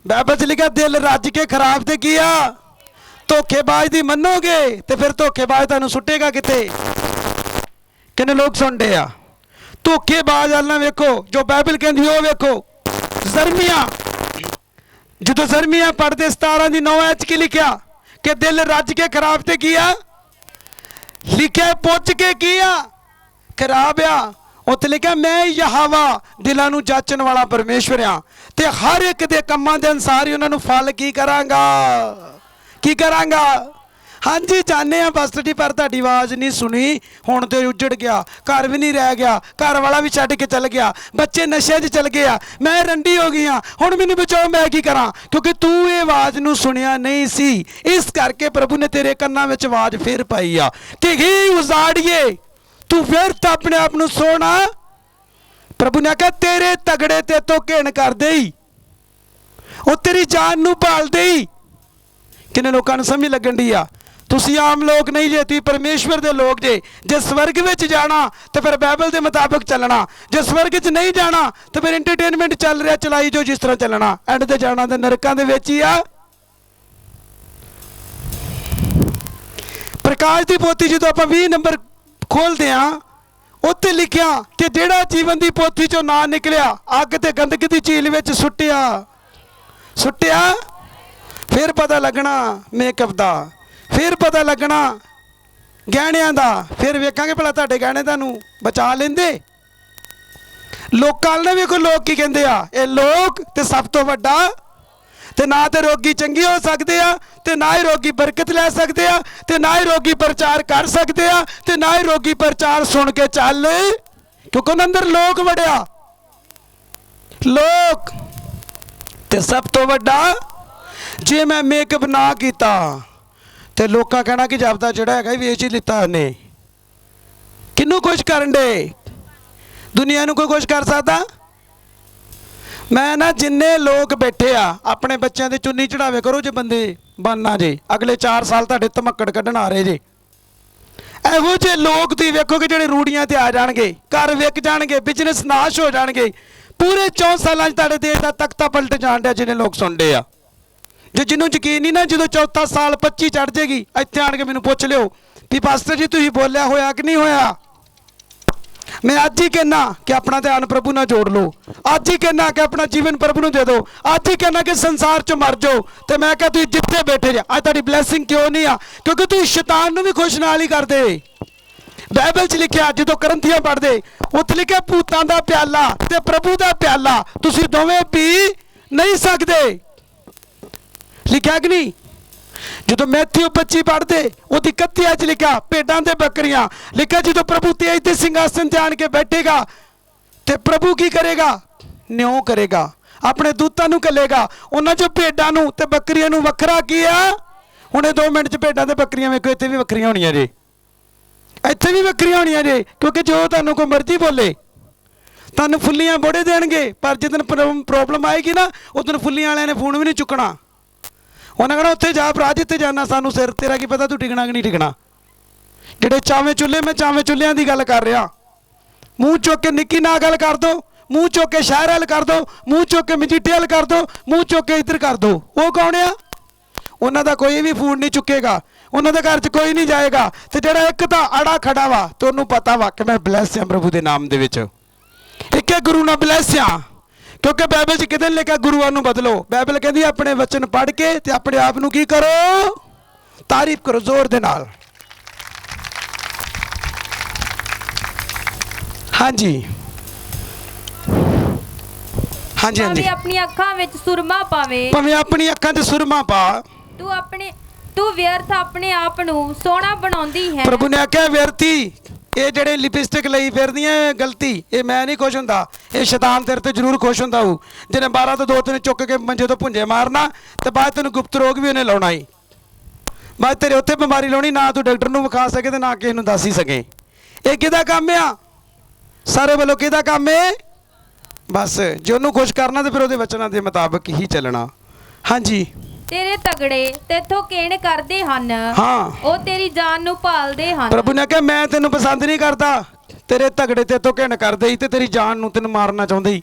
Speaker 1: ਬਾਈਬਲ 'ਚ ਲਿਖਿਆ ਦਿਲ ਰੱਜ ਕੇ ਖਰਾਬ ਤੇ ਕੀ ਆ? ਧੋਖੇਬਾਜ਼ ਦੀ ਮੰਨੋਗੇ ਤੇ ਫਿਰ ਧੋਖੇਬਾਜ਼ ਤੁਹਾਨੂੰ ਸੁੱਟੇਗਾ ਕਿਤੇ। ਕਿੰਨੇ ਲੋਕ ਸੁਣਦੇ ਆ? ਧੋਖੇਬਾਜ਼ ਵੱਲ ਨਾ ਵੇਖੋ, ਜੋ ਬਾਈਬਲ ਕਹਿੰਦੀ ਉਹ ਵੇਖੋ। ਜ਼ਰਮੀਆ, ਜਦੋਂ ਜ਼ਰਮੀਆ ਪੜ੍ਹਦੇ 17 ਦੀ 9 ਚ ਕੀ ਲਿਖਿਆ? ਕਿ ਦਿਲ ਰੱਜ ਕੇ ਖਰਾਬ ਤੇ ਕੀ ਆ? ਲਿਖਿਆ ਪੁੱਛ ਕੇ ਕੀ ਆ? ਖਰਾਬ ਆ। ਉੱਥੇ ਲਿਖਿਆ ਮੈਂ ਯਹੋਵਾ ਦਿਲਾਂ ਨੂੰ ਜਾਚਣ ਵਾਲਾ ਪਰਮੇਸ਼ਵਰ ਆ, ਤੇ ਹਰ ਇੱਕ ਦੇ ਕੰਮਾਂ ਦੇ ਅਨੁਸਾਰ ਹੀ ਉਹਨਾਂ ਨੂੰ ਫਲ ਕੀ ਕਰਾਂਗਾ? ਕੀ ਕਰਾਂਗਾ? ਹਾਂਜੀ ਜਾਣੇ ਆ ਪਾਸਟਰ ਜੀ, ਪਰ ਤੁਹਾਡੀ ਆਵਾਜ਼ ਨਹੀਂ ਸੁਣੀ। ਹੁਣ ਤੇ ਉੱਜੜ ਗਿਆ, ਘਰ ਵੀ ਨਹੀਂ ਰਹਿ ਗਿਆ, ਘਰ ਵਾਲਾ ਵੀ ਛੱਡ ਕੇ ਚੱਲ ਗਿਆ, ਬੱਚੇ ਨਸ਼ੇ 'ਚ ਚੱਲ ਗਏ ਆ, ਮੈਂ ਰੰਡੀ ਹੋ ਗਈ ਆ, ਹੁਣ ਮੈਨੂੰ ਬਚਾਓ, ਮੈਂ ਕੀ ਕਰਾਂ? ਕਿਉਂਕਿ ਤੂੰ ਇਹ ਆਵਾਜ਼ ਨੂੰ ਸੁਣਿਆ ਨਹੀਂ ਸੀ, ਇਸ ਕਰਕੇ ਪ੍ਰਭੂ ਨੇ ਤੇਰੇ ਕੰਨਾਂ ਵਿੱਚ ਆਵਾਜ਼ ਫੇਰ ਪਾਈ ਆ ਕਿ ਹੀ ਉਜਾੜੀਏ, ਤੂੰ ਫਿਰ ਤਾਂ ਆਪਣੇ ਆਪ ਨੂੰ ਸੋਣਾ। ਪ੍ਰਭੂ ਨੇ ਆਖਿਆ ਤੇਰੇ ਤਗੜੇ ਤੇ ਤੋਂ ਘਿਣ ਕਰਦੇ ਹੀ, ਉਹ ਤੇਰੀ ਜਾਨ ਨੂੰ ਭਾਲਦੇ ਹੀ। ਕਿੰਨੇ ਲੋਕਾਂ ਨੂੰ ਸਮਝ ਲੱਗਣ ਦੀ ਆ? ਤੁਸੀਂ ਆਮ ਲੋਕ ਨਹੀਂ ਜੇ, ਤੁਸੀਂ ਪਰਮੇਸ਼ਵਰ ਦੇ ਲੋਕ ਜੇ। ਜੇ ਸਵਰਗ ਵਿੱਚ ਜਾਣਾ ਤਾਂ ਫਿਰ ਬਾਈਬਲ ਦੇ ਮੁਤਾਬਕ ਚੱਲਣਾ, ਜੇ ਸਵਰਗ 'ਚ ਨਹੀਂ ਜਾਣਾ ਤਾਂ ਫਿਰ ਐਂਟਰਟੇਨਮੈਂਟ ਚੱਲ ਰਿਹਾ, ਚਲਾਈ ਜੋ ਜਿਸ ਤਰ੍ਹਾਂ ਚੱਲਣਾ। ਐਂਡ ਤੇ ਜਾਣਾ ਤਾਂ ਨਰਕਾਂ ਦੇ ਵਿੱਚ ਹੀ ਆ। ਪ੍ਰਕਾਸ਼ ਦੀ ਪੋਥੀ ਜਦੋਂ ਆਪਾਂ 20 ਨੰਬਰ ਖੋਲਦੇ ਆ, ਉੱਥੇ ਲਿਖਿਆ ਕਿ ਜਿਹੜਾ ਜੀਵਨ ਦੀ ਪੋਥੀ 'ਚੋਂ ਨਾ ਨਿਕਲਿਆ, ਅੱਗ ਤੇ ਗੰਦਗੀ ਦੀ ਝੀਲ ਵਿੱਚ ਸੁੱਟਿਆ। ਫਿਰ ਪਤਾ ਲੱਗਣਾ ਮੇਕਅਪ ਦਾ, ਫਿਰ ਪਤਾ ਲੱਗਣਾ ਗਹਿਣਿਆਂ ਦਾ, ਫਿਰ ਵੇਖਾਂਗੇ ਭਲਾ ਤੁਹਾਡੇ ਗਹਿਣੇ ਤੁਹਾਨੂੰ ਬਚਾ ਲੈਂਦੇ। ਲੋਕਾਂ ਨਾਲ ਵੇਖੋ ਲੋਕ ਕੀ ਕਹਿੰਦੇ ਆ, ਇਹ ਲੋਕ ਤੇ ਸਭ ਤੋਂ ਵੱਡਾ, ਤੇ ਨਾ ਤੇ ਰੋਗੀ ਚੰਗੇ ਹੋ ਸਕਦੇ ਆ, ਤੇ ਨਾ ਹੀ ਰੋਗੀ ਬਰਕਤ ਲੈ ਸਕਦੇ ਆ, ਤੇ ਨਾ ਹੀ ਰੋਗੀ ਪ੍ਰਚਾਰ ਕਰ ਸਕਦੇ ਆ, ਤੇ ਨਾ ਹੀ ਰੋਗੀ ਪ੍ਰਚਾਰ ਸੁਣ ਕੇ ਚੱਲ, ਕਿਉਂਕਿ ਉਹਨਾਂ ਅੰਦਰ ਲੋਕ ਵੜਿਆ। ਲੋਕ ਤੇ ਸਭ ਤੋਂ ਵੱਡਾ। ਜੇ ਮੈਂ ਮੇਕਅਪ ਨਾ ਕੀਤਾ ਤੇ ਲੋਕਾਂ ਕਹਿਣਾ ਕਿ ਜਾਪਦਾ ਜਿਹੜਾ ਹੈਗਾ ਵੇਚ ਹੀ ਲਿੱਤਾ ਉਹਨੇ। ਕਿਹਨੂੰ ਖੁਸ਼ ਕਰਨ ਦੇ? ਦੁਨੀਆ ਨੂੰ ਕੋਈ ਖੁਸ਼ ਕਰ ਸਕਦਾ? ਮੈਂ ਨਾ ਜਿੰਨੇ ਲੋਕ ਬੈਠੇ ਆ, ਆਪਣੇ ਬੱਚਿਆਂ ਦੇ ਚੁੰਨੀ ਚੜਾਵੇ ਕਰੋ ਜੇ ਬੰਦੇ ਬਣਨਾ ਜੇ। ਅਗਲੇ 4 ਸਾਲ ਤੁਹਾਡੇ ਧਮੱਕੜ ਕੱਢਣ ਆ ਰਹੇ ਜੇ। ਇਹੋ ਜਿਹੇ ਲੋਕ ਤੁਸੀਂ ਵੇਖੋਗੇ ਜਿਹੜੇ ਰੂੜੀਆਂ ਤੇ ਆ ਜਾਣਗੇ, ਘਰ ਵਿਕ ਜਾਣਗੇ, ਬਿਜ਼ਨਸ ਨਾਸ਼ ਹੋ ਜਾਣਗੇ। ਪੂਰੇ 4 ਸਾਲਾਂ 'ਚ ਤੁਹਾਡੇ ਦੇਸ਼ ਦਾ ਤਖਤਾ ਪਲਟ ਜਾਣ ਡਿਆ। ਜਿਹਨੇ ਲੋਕ ਸੁਣਦੇ ਆ, ਜੇ ਜਿਹਨੂੰ ਯਕੀਨ ਨਹੀਂ ਨਾ, ਜਦੋਂ 4ਥਾ ਸਾਲ 25 ਚੜ ਜਾਏਗੀ, ਇੱਥੇ ਆਣ ਕੇ ਮੈਨੂੰ ਪੁੱਛ ਲਿਓ ਵੀ ਪਾਸਟਰ ਜੀ ਤੁਸੀਂ ਬੋਲਿਆ ਹੋਇਆ ਕਿ ਨਹੀਂ ਹੋਇਆ। ਮੈਂ ਅੱਜ ਹੀ ਕਹਿਣਾ ਕਿ ਆਪਣਾ ਧਿਆਨ ਪ੍ਰਭੂ ਨਾਲ ਜੋੜ ਲਓ। ਅੱਜ ਹੀ ਕਹਿਣਾ ਕਿ ਆਪਣਾ ਜੀਵਨ ਪ੍ਰਭੂ ਨੂੰ ਦੇ ਦਿਓ। ਅੱਜ ਹੀ ਕਹਿਣਾ ਕਿ ਸੰਸਾਰ 'ਚ ਮਰ ਜਾਓ। ਤੇ ਮੈਂ ਕਿਹਾ ਤੁਸੀਂ ਜਿੱਥੇ ਬੈਠੇ ਜੇ, ਅੱਜ ਤੁਹਾਡੀ ਬਲੈਸਿੰਗ ਕਿਉਂ ਨਹੀਂ ਆ? ਕਿਉਂਕਿ ਤੁਸੀਂ ਸ਼ੈਤਾਨ ਨੂੰ ਵੀ ਖੁਸ਼ ਨਾਲ ਹੀ ਕਰਦੇ। ਬਾਈਬਲ 'ਚ ਲਿਖਿਆ, ਜਦੋਂ ਕਰੰਥੀਆਂ ਪੜ੍ਹਦੇ, ਉੱਥੇ ਲਿਖਿਆ ਭੂਤਾਂ ਦਾ ਪਿਆਲਾ ਤੇ ਪ੍ਰਭੂ ਦਾ ਪਿਆਲਾ ਤੁਸੀਂ ਦੋਵੇਂ ਪੀ ਨਹੀਂ ਸਕਦੇ। ਲਿਖਿਆ ਕਿ ਨਹੀਂ? ਜਦੋਂ ਮੈਥਿਊ 25 ਪੜ੍ਹਦੇ, ਉਹਦੀ 31 'ਚ ਲਿਖਿਆ ਭੇਡਾਂ ਤੇ ਬੱਕਰੀਆਂ। ਲਿਖਿਆ ਜਦੋਂ ਪ੍ਰਭੂ ਤੇਜ ਤੇ ਸਿੰਘਾਸਨ ਤੇ ਆਣ ਕੇ ਬੈਠੇਗਾ ਤੇ ਪ੍ਰਭੂ ਕੀ ਕਰੇਗਾ? ਨਿਉ ਕਰੇਗਾ, ਆਪਣੇ ਦੂਤਾਂ ਨੂੰ ਘੱਲੇਗਾ। ਉਹਨਾਂ 'ਚੋਂ ਭੇਡਾਂ ਨੂੰ ਤੇ ਬੱਕਰੀਆਂ ਨੂੰ ਵੱਖਰਾ ਕੀ ਆ? ਹੁਣੇ 2 ਮਿੰਟ 'ਚ ਭੇਡਾਂ ਤੇ ਬੱਕਰੀਆਂ ਵੇਖੋ, ਇੱਥੇ ਵੀ ਵੱਖਰੀਆਂ ਹੋਣੀਆਂ ਜੇ, ਇੱਥੇ ਵੀ ਵੱਖਰੀਆਂ ਹੋਣੀਆਂ ਜੇ। ਕਿਉਂਕਿ ਜੋ ਤੁਹਾਨੂੰ ਕੋਈ ਮਰਜ਼ੀ ਬੋਲੇ, ਤੁਹਾਨੂੰ ਫੁੱਲੀਆਂ ਬੋੜੇ ਦੇਣਗੇ, ਪਰ ਜਿੱਦਣ ਪ੍ਰੋਬਲਮ ਆਏਗੀ ਨਾ, ਉਦੋਂ ਫੁੱਲੀਆਂ ਵਾਲਿਆਂ ਨੇ ਫੋਨ ਵੀ ਨਹੀਂ ਚੁੱਕਣਾ। ਉਹਨਾਂ ਕਹਿਣਾ ਉੱਥੇ ਜਾ ਭਰਾ ਜਿੱਥੇ ਜਾਣਾ, ਸਾਨੂੰ ਸਿਰ ਤੇਰਾ ਕੀ ਪਤਾ ਤੂੰ ਟਿਕਣਾ ਕਿ ਨਹੀਂ ਟਿਕਣਾ। ਜਿਹੜੇ ਚਾਵੇਂ ਚੁੱਲ੍ਹੇ, ਮੈਂ ਚਾਵੇਂ ਚੁੱਲ੍ਹਿਆਂ ਦੀ ਗੱਲ ਕਰ ਰਿਹਾ। ਮੂੰਹ ਚੁੱਕ ਕੇ ਨਿੱਕੀ ਨਾਲ ਗੱਲ ਕਰ ਦੋ, ਮੂੰਹ ਚੁੱਕ ਕੇ ਸ਼ਹਿਰ ਵੱਲ ਕਰ ਦੋ, ਮੂੰਹ ਚੁੱਕ ਕੇ ਮਜੀਠੇ ਵੱਲ ਕਰ ਦੋ, ਮੂੰਹ ਚੁੱਕ ਕੇ ਇੱਧਰ ਕਰ ਦੋ। ਉਹ ਕੌਣ ਆ? ਉਹਨਾਂ ਦਾ ਕੋਈ ਵੀ ਫੋਨ ਨਹੀਂ ਚੁੱਕੇਗਾ, ਉਹਨਾਂ ਦੇ ਘਰ 'ਚ ਕੋਈ ਨਹੀਂ ਜਾਏਗਾ। ਤੇ ਜਿਹੜਾ ਇੱਕ ਤਾਂ ਅੜਾ ਖੜਾ ਵਾ, ਤੇ ਉਹਨੂੰ ਪਤਾ ਵਾ ਕਿ ਮੈਂ ਬਲੈਸ ਆ ਪ੍ਰਭੂ ਦੇ ਨਾਮ ਦੇ ਵਿੱਚ, ਇੱਕ ਗੁਰੂ ਨਾਲ ਬਲੈਸ ਆ। ਕਿਉਂਕਿ ਬਾਈਬਲ 'ਚ ਕਿਤੇ ਲਿਖਿਆ ਗੁਰੂਆਂ ਨੂੰ ਬਦਲੋ। ਬਾਈਬਲ ਕਹਿੰਦੀ ਆਪਣੇ ਵਚਨ ਪੜ੍ਹ ਕੇ ਤੇ ਆਪਣੇ ਆਪ ਨੂੰ ਕੀ ਕਰੋ? ਤਾਰੀਫ ਕਰੋ ਜ਼ੋਰ ਦੇ ਨਾਲ। ਹਾਂਜੀ ਹਾਂਜੀ ਹਾਂਜੀ।
Speaker 2: ਭਾਵੇਂ ਆਪਣੀ ਅੱਖਾਂ ਵਿੱਚ ਸੁਰਮਾ ਪਾਵੇ,
Speaker 1: ਭਾਵੇਂ ਆਪਣੀ ਅੱਖਾਂ 'ਚ ਸੁਰਮਾ ਪਾ,
Speaker 2: ਤੂੰ ਵਿਅਰਥ ਆਪਣੇ ਆਪ ਨੂੰ ਸੋਹਣਾ ਬਣਾਉਂਦੀ ਹੈ।
Speaker 1: ਪ੍ਰਭੂ ਨੇ ਆਖਿਆ ਵਿਅਰਥੀ, ਇਹ ਜਿਹੜੇ ਲਿਪਸਟਿਕ ਲਈ ਫਿਰਦੀਆਂ ਗਲਤੀ, ਇਹ ਮੈਂ ਨਹੀਂ ਖੁਸ਼ ਹੁੰਦਾ, ਇਹ ਸ਼ੈਤਾਨ ਤੇਰੇ ਤੇ ਜ਼ਰੂਰ ਖੁਸ਼ ਹੁੰਦਾ ਹੋਊ। ਜਿਹਨੇ 12 ਤੋਂ 2 ਦਿਨ ਚੁੱਕ ਕੇ ਮੰਜੇ ਤੋਂ ਭੁੰਜੇ ਮਾਰਨਾ, ਤੇ ਬਾਅਦ ਤੈਨੂੰ ਗੁਪਤ ਰੋਗ ਵੀ ਉਹਨੇ ਲਾਉਣਾ ਹੀ। ਬਾਅਦ ਤੇਰੇ ਉੱਥੇ ਬਿਮਾਰੀ ਲਾਉਣੀ, ਨਾ ਤੂੰ ਡਾਕਟਰ ਨੂੰ ਵਿਖਾ ਸਕੇ ਤੇ ਨਾ ਕਿਸੇ ਨੂੰ ਦੱਸ ਹੀ ਸਕੇ। ਇਹ ਕਿਹਦਾ ਕੰਮ ਆ? ਸਾਰੇ ਵੱਲੋਂ ਕਿਹਦਾ ਕੰਮ ਹੈ? ਬਸ ਜੇ ਉਹਨੂੰ ਖੁਸ਼ ਕਰਨਾ ਤੇ ਫਿਰ ਉਹਦੇ ਵਚਨਾਂ ਦੇ ਮੁਤਾਬਕ ਹੀ ਚੱਲਣਾ। ਹਾਂਜੀ।
Speaker 2: ਤੇਰੇ ਤਗੜੇ ਤੇਥੋਂ ਕਿਣ ਕਰਦੇ ਹਨ,
Speaker 1: ਹਾਂ।
Speaker 2: ਉਹ ਤੇਰੀ ਜਾਨ ਨੂੰ ਭਾਲਦੇ ਹਨ।
Speaker 1: ਪ੍ਰਭੂ ਨੇ ਕਿਹਾ ਮੈਂ ਤੈਨੂੰ ਪਸੰਦ ਨਹੀਂ ਕਰਦਾ, ਤੇਰੇ ਤਗੜੇ ਤੇਥੋਂ ਘਿਣ ਕਰਦੇ ਹੀ ਤੇ ਤੇਰੀ ਜਾਨ ਨੂੰ ਤੈਨੂੰ ਮਾਰਨਾ ਚਾਹੁੰਦੇ ਹੀ,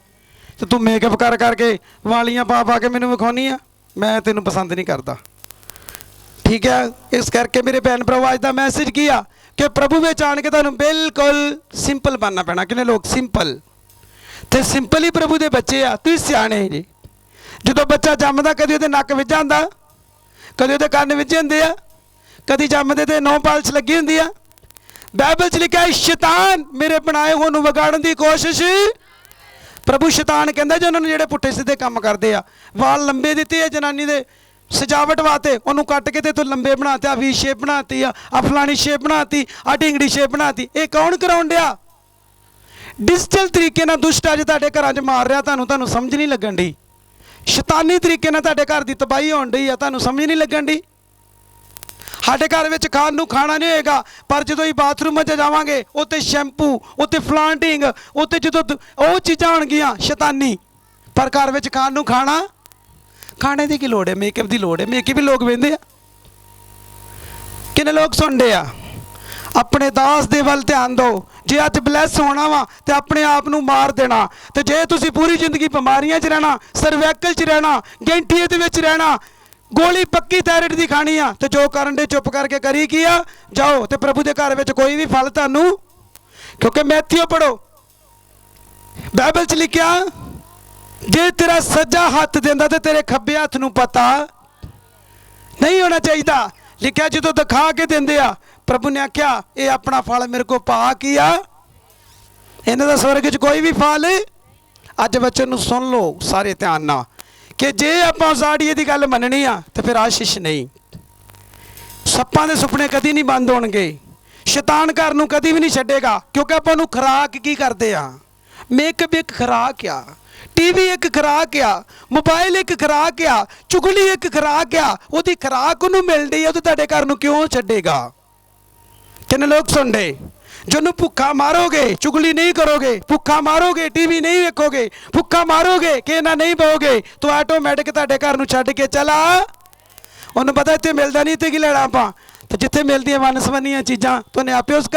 Speaker 1: ਤੇ ਤੂੰ ਮੇਕਅਪ ਕਰ ਕਰਕੇ ਵਾਲੀਆਂ ਪਾ ਪਾ ਕੇ ਮੈਨੂੰ ਵਿਖਾਉਣੀ ਆ, ਮੈਂ ਤੈਨੂੰ ਪਸੰਦ ਨਹੀਂ ਕਰਦਾ। ਠੀਕ ਹੈ, ਇਸ ਕਰਕੇ ਮੇਰੇ ਭੈਣ ਭਰਾ ਅੱਜ ਦਾ ਮੈਸੇਜ ਕੀ ਆ ਕਿ ਪ੍ਰਭੂ ਵਿੱਚ ਆਣ ਕੇ ਤੁਹਾਨੂੰ ਬਿਲਕੁਲ ਸਿੰਪਲ ਬਣਨਾ ਪੈਣਾ। ਕਿੰਨੇ ਲੋਕ ਸਿੰਪਲ ਤੇ ਸਿੰਪਲ ਹੀ ਪ੍ਰਭੂ ਦੇ ਬੱਚੇ ਆ। ਤੁਸੀਂ ਸਿਆਣੇ ਜੀ। ਜਦੋਂ ਬੱਚਾ ਜੰਮਦਾ ਕਦੇ ਉਹਦੇ ਨੱਕ ਵਿੱਚ ਜਾਂਦਾ, ਕਦੇ ਉਹਦੇ ਕੰਨ ਵਿੱਚ ਹੁੰਦੇ ਆ, ਕਦੀ ਜੰਮਦੇ ਤੇ ਨੌ ਪਾਲਸ਼ ਲੱਗੀ ਹੁੰਦੀ ਆ। ਬਾਈਬਲ 'ਚ ਲਿਖਿਆ ਸ਼ੈਤਾਨ ਮੇਰੇ ਬਣਾਏ ਹੋਏ ਨੂੰ ਵਿਗਾੜਨ ਦੀ ਕੋਸ਼ਿਸ਼। ਪ੍ਰਭੂ ਸ਼ੈਤਾਨ ਕਹਿੰਦਾ ਜੀ ਉਹਨਾਂ ਨੂੰ ਜਿਹੜੇ ਪੁੱਠੇ ਸਿੱਧੇ ਕੰਮ ਕਰਦੇ ਆ, ਵਾਲ ਲੰਬੇ ਦਿੱਤੇ ਆ ਜਨਾਨੀ ਦੇ ਸਜਾਵਟ ਵਾਸਤੇ, ਉਹਨੂੰ ਕੱਟ ਕੇ ਤੇ ਤੂੰ ਲੰਬੇ ਬਣਾਤੇ, ਆ ਵੀ ਸ਼ੇਪ ਬਣਾਤੀ, ਆ ਫਲਾਣੀ ਸ਼ੇਪ ਬਣਾਤੀ, ਆ ਢਿੰਗੜੀ ਸ਼ੇਪ ਬਣਾਤੀ। ਇਹ ਕੌਣ ਕਰਾਉਣ ਡਿਆ? ਡਿਜੀਟਲ ਤਰੀਕੇ ਨਾਲ ਦੁਸ਼ਟ ਅੱਜ ਤੁਹਾਡੇ ਘਰਾਂ 'ਚ ਮਾਰ ਰਿਹਾ, ਤੁਹਾਨੂੰ ਸਮਝ ਨਹੀਂ ਲੱਗਣ ਡਈ। ਸ਼ੈਤਾਨੀ ਤਰੀਕੇ ਨਾਲ ਤੁਹਾਡੇ ਘਰ ਦੀ ਤਬਾਹੀ ਹੋਣ ਡਈ ਆ, ਤੁਹਾਨੂੰ ਸਮਝ ਨਹੀਂ ਲੱਗਣ ਡਈ। ਸਾਡੇ ਘਰ ਵਿੱਚ ਖਾਣ ਨੂੰ ਖਾਣਾ ਨਹੀਂ ਹੋਏਗਾ, ਪਰ ਜਦੋਂ ਹੀ ਬਾਥਰੂਮ 'ਚ ਜਾਵਾਂਗੇ ਉੱਥੇ ਸ਼ੈਂਪੂ, ਉੱਥੇ ਫਲਾਂਟਿੰਗ, ਉੱਥੇ ਜਦੋਂ ਉਹ ਚੀਜ਼ਾਂ ਹੋਣਗੀਆਂ ਸ਼ੈਤਾਨੀ, ਪਰ ਘਰ ਵਿੱਚ ਖਾਣ ਨੂੰ ਖਾਣੇ ਦੀ ਕੀ ਲੋੜ ਹੈ? ਮੇਕਅਪ ਦੀ ਲੋੜ ਹੈ? ਮੇਕਅਪ ਵੀ ਲੋਕ ਵੇਂਦੇ ਆ। ਕਿੰਨੇ ਲੋਕ ਸੁਣਦੇ ਆ? ਆਪਣੇ ਦਾਸ ਦੇ ਵੱਲ ਧਿਆਨ ਦਿਓ। ਜੇ ਅੱਜ ਬਲੈਸ ਹੋਣਾ ਵਾ ਤੇ ਆਪਣੇ ਆਪ ਨੂੰ ਮਾਰ ਦੇਣਾ, ਤੇ ਜੇ ਤੁਸੀਂ ਪੂਰੀ ਜ਼ਿੰਦਗੀ ਬਿਮਾਰੀਆਂ 'ਚ ਰਹਿਣਾ, ਸਰਵੈਕਲ 'ਚ ਰਹਿਣਾ, ਗੈਂਠੀਏ ਦੇ ਵਿੱਚ ਰਹਿਣਾ, ਗੋਲੀ ਪੱਕੀ ਥਾਇਰਾਇਡ ਦੀ ਖਾਣੀ ਆ, ਤੇ ਜੋ ਕਰਨ ਦੇ ਚੁੱਪ ਕਰਕੇ ਕਰੀ ਕੀ ਆ, ਜਾਓ ਤੇ ਪ੍ਰਭੂ ਦੇ ਘਰ ਵਿੱਚ ਕੋਈ ਵੀ ਫਲ ਤੁਹਾਨੂੰ, ਕਿਉਂਕਿ ਮੈਥਿਓ ਪੜੋ, ਬਾਈਬਲ 'ਚ ਲਿਖਿਆ ਜੇ ਤੇਰਾ ਸੱਜਾ ਹੱਥ ਦਿੰਦਾ ਤੇ ਤੇਰੇ ਖੱਬੇ ਹੱਥ ਨੂੰ ਪਤਾ ਨਹੀਂ ਹੋਣਾ ਚਾਹੀਦਾ। ਲਿਖਿਆ ਜਦੋਂ ਦਿਖਾ ਕੇ ਦਿੰਦੇ ਆ, ਪ੍ਰਭੂ ਨੇ ਆਖਿਆ ਇਹ ਆਪਣਾ ਫਲ ਮੇਰੇ ਕੋ ਪਾ ਕੀ ਆ, ਇਹਨਾਂ ਦਾ ਸਵਰਗ 'ਚ ਕੋਈ ਵੀ ਫਲ। ਅੱਜ ਬੱਚੇ ਨੂੰ ਸੁਣ ਲਓ ਸਾਰੇ ਧਿਆਨ ਨਾਲ ਕਿ ਜੇ ਆਪਾਂ ਉਸਾੜੀਏ ਦੀ ਗੱਲ ਮੰਨਣੀ ਆ ਤੇ ਫਿਰ ਆਸ਼ੀਸ਼ ਨਹੀਂ। ਸੱਪਾਂ ਦੇ ਸੁਪਨੇ ਕਦੀ ਨਹੀਂ ਬੰਦ ਹੋਣਗੇ। ਸ਼ੈਤਾਨ ਘਰ ਨੂੰ ਕਦੀ ਵੀ ਨਹੀਂ ਛੱਡੇਗਾ, ਕਿਉਂਕਿ ਆਪਾਂ ਉਹਨੂੰ ਖੁਰਾਕ ਕੀ ਕਰਦੇ ਆ? ਮੇਕਅਪ ਇੱਕ ਖੁਰਾਕ ਆ, ਟੀਵੀ ਇੱਕ ਖੁਰਾਕ ਆ, ਮੋਬਾਈਲ ਇੱਕ ਖੁਰਾਕ ਆ, ਚੁਗਲੀ ਇੱਕ ਖੁਰਾਕ ਆ। ਉਹਦੀ ਖੁਰਾਕ ਉਹਨੂੰ ਮਿਲਦੀ ਆ, ਉਹ ਤੁਹਾਡੇ ਘਰ ਨੂੰ ਕਿਉਂ ਛੱਡੇਗਾ? ਕਿੰਨੇ ਲੋਕ ਸੁਣਦੇ? ਜਿਹਨੂੰ ਭੁੱਖਾ ਮਾਰੋਗੇ, ਚੁਗਲੀ ਨਹੀਂ ਕਰੋਗੇ, ਭੁੱਖਾ ਮਾਰੋਗੇ, ਟੀਵੀ ਨਹੀਂ ਵੇਖੋਗੇ, ਭੁੱਖਾ ਮਾਰੋਗੇ, ਕਿ ਨਾ ਨਹੀਂ ਪਾਓਗੇ, ਤੂੰ ਆਟੋਮੈਟਿਕ ਤੁਹਾਡੇ ਘਰ ਨੂੰ ਛੱਡ ਕੇ ਚਲਾ। ਉਹਨੂੰ ਪਤਾ ਇੱਥੇ ਮਿਲਦਾ ਨਹੀਂ, ਇੱਥੇ ਕੀ ਲੈਣਾ ਆਪਾਂ, ਤੇ ਜਿੱਥੇ ਮਿਲਦੀਆਂ ਵੰਨ ਸਵੰਨੀਆਂ ਚੀਜ਼ਾਂ, ਤੂੰ ਆਪੇ ਉਸ